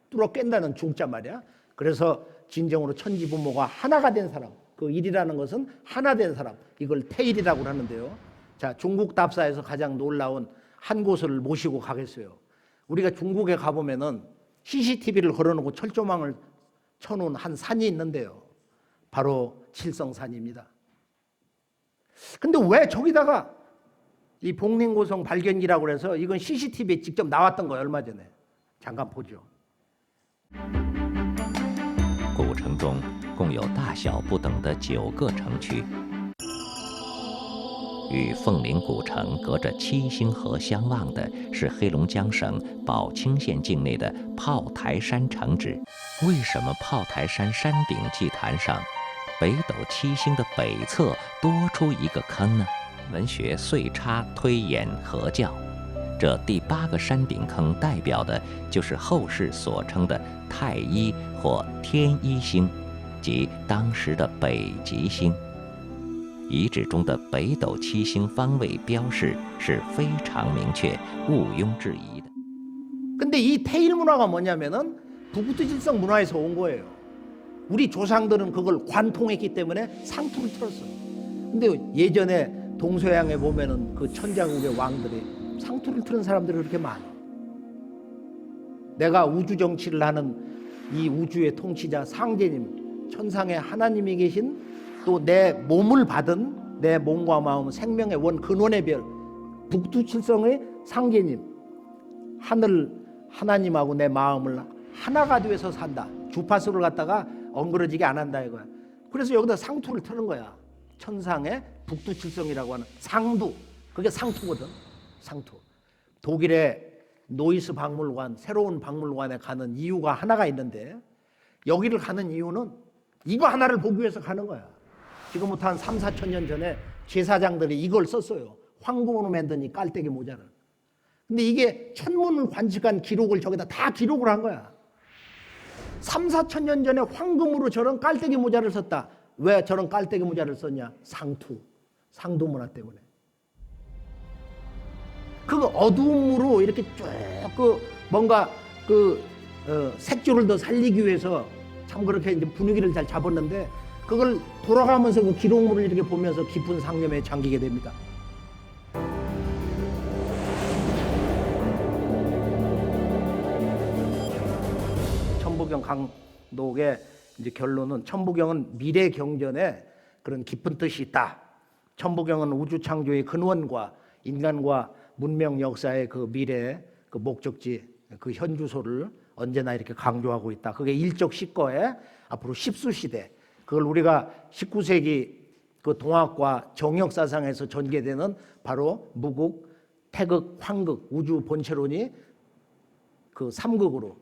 S3: 뚫어 깬다는 중자 말이야. 그래서 진정으로 천지 부모가 하나가 된 사람, 그 일이라는 것은 하나 된 사람, 이걸 태일이라고 하는데요. 자, 중국 답사에서 가장 놀라운 한 곳을 모시고 가겠어요. 우리가 중국에 가보면은 CCTV를 걸어놓고 철조망을 쳐놓은 한 산이 있는데요. 바로 칠성산입니다. 근데 왜 저기다가 이 봉링고성 발견기라고 해서 이건 CCTV에 직접 나왔던 거예요. 얼마 전에. 잠깐 보죠.
S5: 古城中共有大小不等的9个城区，与凤林古城隔着七星河相望的是黑龙江省宝清县境内的炮台山城址。为什么炮台山山顶祭坛上北斗七星的北侧多出一个坑呢？文学岁差推演合教，这第8个山顶坑代表的就是后世所称的太一或天一星，即当时的北极星。遗址中的北斗七星方位标示是非常明确，毋庸置疑的。
S3: 근데 이 태일 문화가 뭐냐면은 북두칠성 문화에서 온 거예요. 우리 조상들은 그걸 관통했기 때문에 상투를 틀었어요. 근데 예전에 동서양에 보면은 그 천자국의 왕들이 상투를 틀은 사람들이 그렇게 많아. 내가 우주 정치를 하는 이 우주의 통치자 상제님, 천상의 하나님이 계신 또 내 몸을 받은 내 몸과 마음, 생명의 원 근원의 별, 북두칠성의 상제님, 하늘 하나님하고 내 마음을 하나가 되어서 산다. 주파수를 갖다가 엉그러지게 안 한다 이거야. 그래서 여기다 상투를 트는 거야. 천상의 북두칠성이라고 하는 상두, 그게 상투거든. 상투. 독일의 노이스 박물관, 새로운 박물관에 가는 이유가 하나가 있는데 여기를 가는 이유는 이거 하나를 보기 위해서 가는 거야. 지금부터 한 3, 4천 년 전에 제사장들이 이걸 썼어요. 황금으로 만든 이 깔때기 모자를. 근데 이게 천문을 관측한 기록을 저기다 다 기록을 한 거야. 3, 4천 년 전에 황금으로 저런 깔때기 모자를 썼다. 왜 저런 깔때기 모자를 썼냐? 상투, 상도 문화 때문에. 그 어두움으로 이렇게 쭉 그 뭔가 그 색조를 더 살리기 위해서 참 그렇게 이제 분위기를 잘 잡았는데 그걸 돌아가면서 그 기록물을 이렇게 보면서 깊은 상념에 잠기게 됩니다. 천부경 강독의 이제 결론은 천부경은 미래 경전에 그런 깊은 뜻이 있다. 천부경은 우주 창조의 근원과 인간과 문명 역사의 그 미래, 그 목적지, 그 현주소를 언제나 이렇게 강조하고 있다. 그게 일적 시거에 앞으로 십수시대, 그걸 우리가 19세기 그 동학과 정역사상에서 전개되는 바로 무극, 태극, 황극, 우주 본체론이 그 삼극으로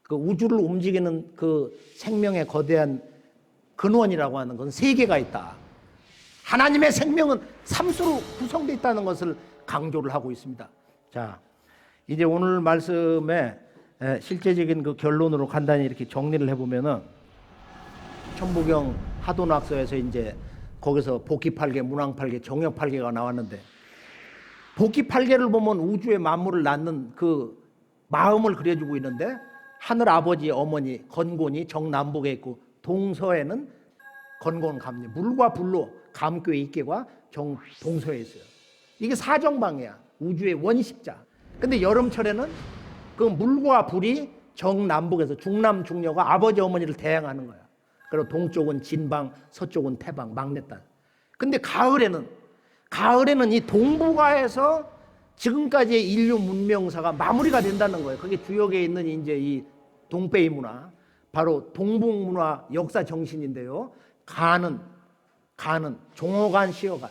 S3: 그 우주를 움직이는 그 생명의 거대한 근원이라고 하는 건 세 개가 있다. 하나님의 생명은 삼수로 구성되어 있다는 것을 강조를 하고 있습니다. 자, 이제 오늘 말씀의 실제적인 그 결론으로 간단히 이렇게 정리를 해보면은 천부경 하도낙서에서 이제 거기서 복기팔계, 문왕팔계, 정역팔계가 나왔는데 복기팔계를 보면 우주의 만물을 낳는 그 마음을 그려주고 있는데 하늘 아버지, 어머니, 건곤이 정남북에 있고 동서에는 건곤 감리, 물과 불로 감교의 입계가 동서에 있어요. 이게 사정방이야. 우주의 원식자. 근데 여름철에는 그 물과 불이 정남북에서 중남 중녀가 아버지 어머니를 대항하는 거야. 그리고 동쪽은 진방, 서쪽은 태방, 막내딸. 근데 가을에는 이 동북아에서 지금까지의 인류 문명사가 마무리가 된다는 거예요. 그게 주역에 있는 이제 이 동페이 문화, 바로 동북 문화 역사 정신인데요. 간은 종어간, 시어간.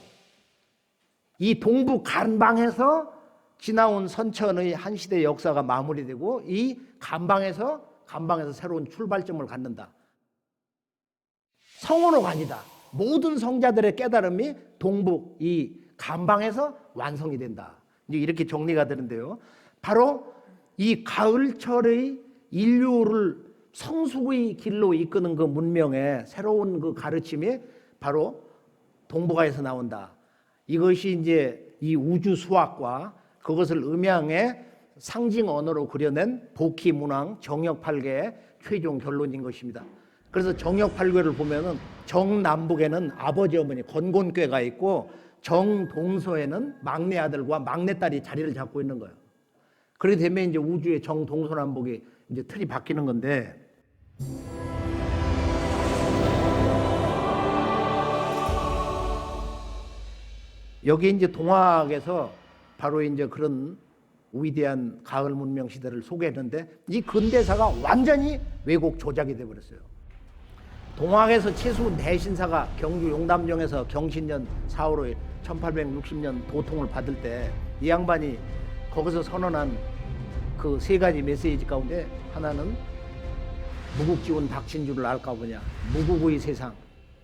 S3: 이 동북 간방에서 지나온 선천의 한 시대 역사가 마무리되고 이 간방에서 새로운 출발점을 갖는다. 성원의 관이다. 모든 성자들의 깨달음이 동북 이 간방에서 완성이 된다. 이제 이렇게 정리가 되는데요. 바로 이 가을철의 인류를 성숙의 길로 이끄는 그 문명의 새로운 그 가르침이 바로 동북아에서 나온다. 이것이 이제 이 우주 수학과 그것을 음양의 상징 언어로 그려낸 복희문왕 정역팔계의 최종 결론인 것입니다. 그래서 정역팔계를 보면은 정남북에는 아버지 어머니 건곤괴가 있고 정동서에는 막내 아들과 막내 딸이 자리를 잡고 있는 거예요. 그렇게 되면 이제 우주의 정동서남북이 이제 틀이 바뀌는 건데, 여기 이제 동학에서 바로 이제 그런 위대한 가을 문명 시대를 소개했는데 이 근대사가 완전히 왜곡 조작이 되어버렸어요. 동학에서 최수 대신사가 경주 용담정에서 경신년 4월 5일 1860년 도통을 받을 때 이 양반이 거기서 선언한 그 세 가지 메시지 가운데 하나는 무국지운 닥친 줄을 알까 보냐. 무국의 세상.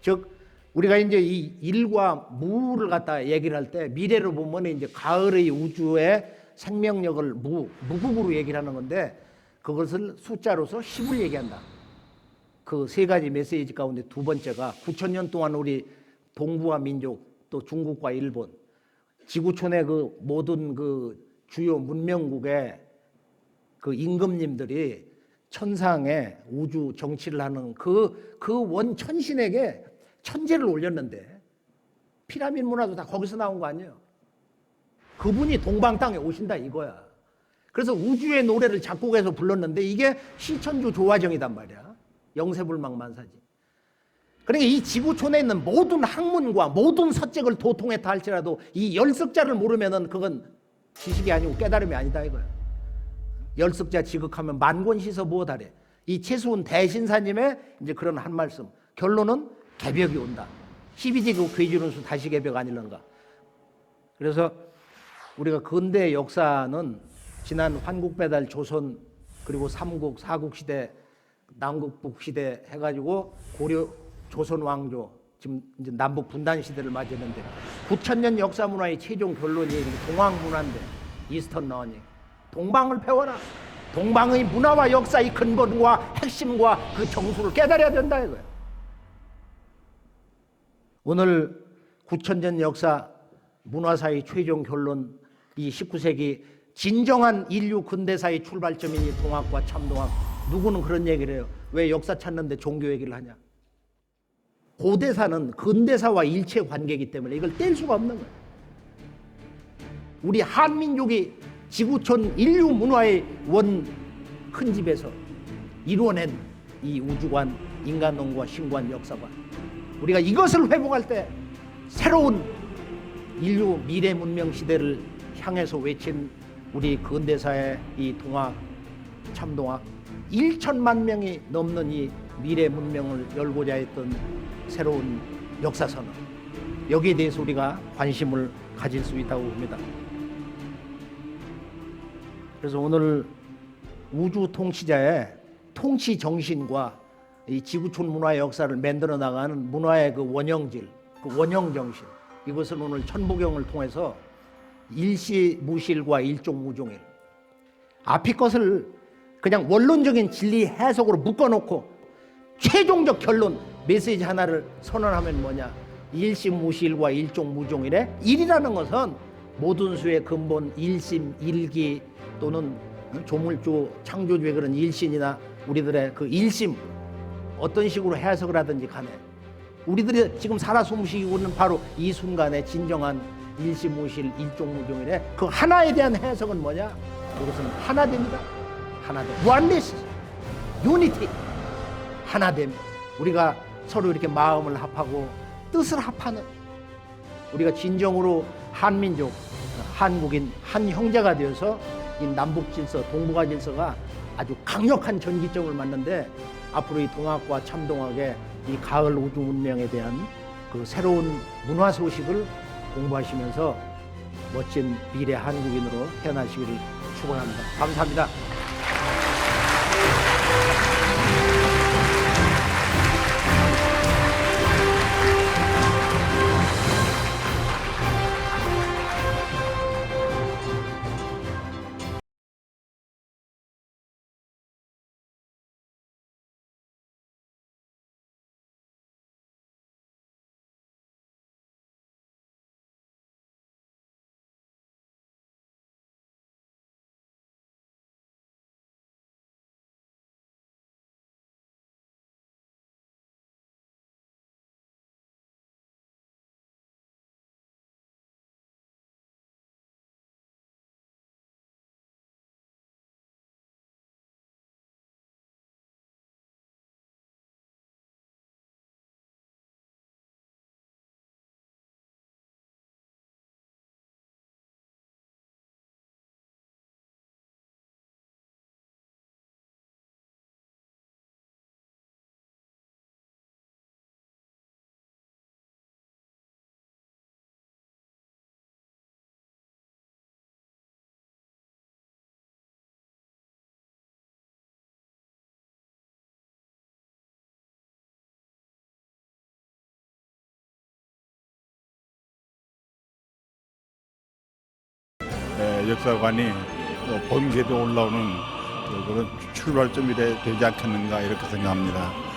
S3: 즉 우리가 이제 이 일과 무를 갖다 얘기를 할 때 미래로 보면 이제 가을의 우주의 생명력을 무국으로 얘기를 하는 건데 그것을 숫자로서 10을 얘기한다. 그 세 가지 메시지 가운데 두 번째가 9,000년 동안 우리 동북아 민족 또 중국과 일본 지구촌의 그 모든 그 주요 문명국의 그 임금님들이 천상의 우주 정치를 하는 그 원천신에게 천재를 올렸는데 피라미드 문화도 다 거기서 나온 거 아니에요. 그분이 동방 땅에 오신다 이거야. 그래서 우주의 노래를 작곡해서 불렀는데 이게 시천주 조화정이단 말이야. 영세불망만사지. 그러니까 이 지구촌에 있는 모든 학문과 모든 서책을 도통했다 할지라도 이 열석자를 모르면은 그건 지식이 아니고 깨달음이 아니다 이거야. 열석자 지극하면 만권시서 무엇하래. 이 최수훈 대신사님의 이제 그런 한 말씀. 결론은 개벽이 온다. 12제국 괴주론수 다시 개벽 아닐런가. 그래서 우리가 근대 역사는 지난 환국배달 조선 그리고 삼국 사국 시대 남북 시대 해가지고 고려 조선 왕조 지금 이제 남북 분단 시대를 맞이했는데 9,000년 역사 문화의 최종 결론이 동학 문화인데 이스턴 러닝. 동방을 배워라. 동방의 문화와 역사의 근본과 핵심과 그 정수를 깨달아야 된다 이거예요. 오늘 9,000년 역사 문화사의 최종 결론 이 19세기 진정한 인류 근대사의 출발점인 이 동학과 참동학. 누구는 그런 얘기를 해요. 왜 역사 찾는데 종교 얘기를 하냐. 고대사는 근대사와 일체 관계이기 때문에 이걸 뗄 수가 없는 거예요. 우리 한민족이 지구촌 인류 문화의 원 큰 집에서 이루어낸 이 우주관, 인간론과 신관, 역사관. 우리가 이것을 회복할 때 새로운 인류 미래 문명 시대를 향해서 외친 우리 근대사의 이 동학, 참동학 1천만 명이 넘는 이 미래 문명을 열고자 했던 새로운 역사선언. 여기에 대해서 우리가 관심을 가질 수 있다고 봅니다. 그래서 오늘 우주 통치자의 통치 정신과 이 지구촌 문화의 역사를 만들어 나가는 문화의 그 원형질, 그 원형 정신. 이것을 오늘 천부경을 통해서 일시무실과 일종무종일. 앞의 것을 그냥 원론적인 진리 해석으로 묶어놓고 최종적 결론 메시지 하나를 선언하면 뭐냐. 일시무실과 일종무종일의 일이라는 것은 모든 수의 근본 일심, 일기 또는 조물주, 창조주의 그런 일신이나 우리들의 그 일심 어떤 식으로 해석을 하든지 간에 우리들이 지금 살아 숨쉬고 있는 바로 이 순간의 진정한 일시무실, 일종무종일의 그 하나에 대한 해석은 뭐냐? 그것은 하나됨이다. 하나됨. oneness, unity. 하나됨. 우리가 서로 이렇게 마음을 합하고 뜻을 합하는 우리가 진정으로 한민족, 한국인 한 형제가 되어서 이 남북 질서, 동북아 질서가 아주 강력한 전기점을 맞는데 앞으로 이 동학과 참동학의 이 가을 우주 문명에 대한 그 새로운 문화 소식을 공부하시면서 멋진 미래 한국인으로 태어나시기를 축원합니다. 감사합니다.
S6: 역사관이 본궤도 올라오는 그런 출발점이 되지 않겠는가 이렇게 생각합니다.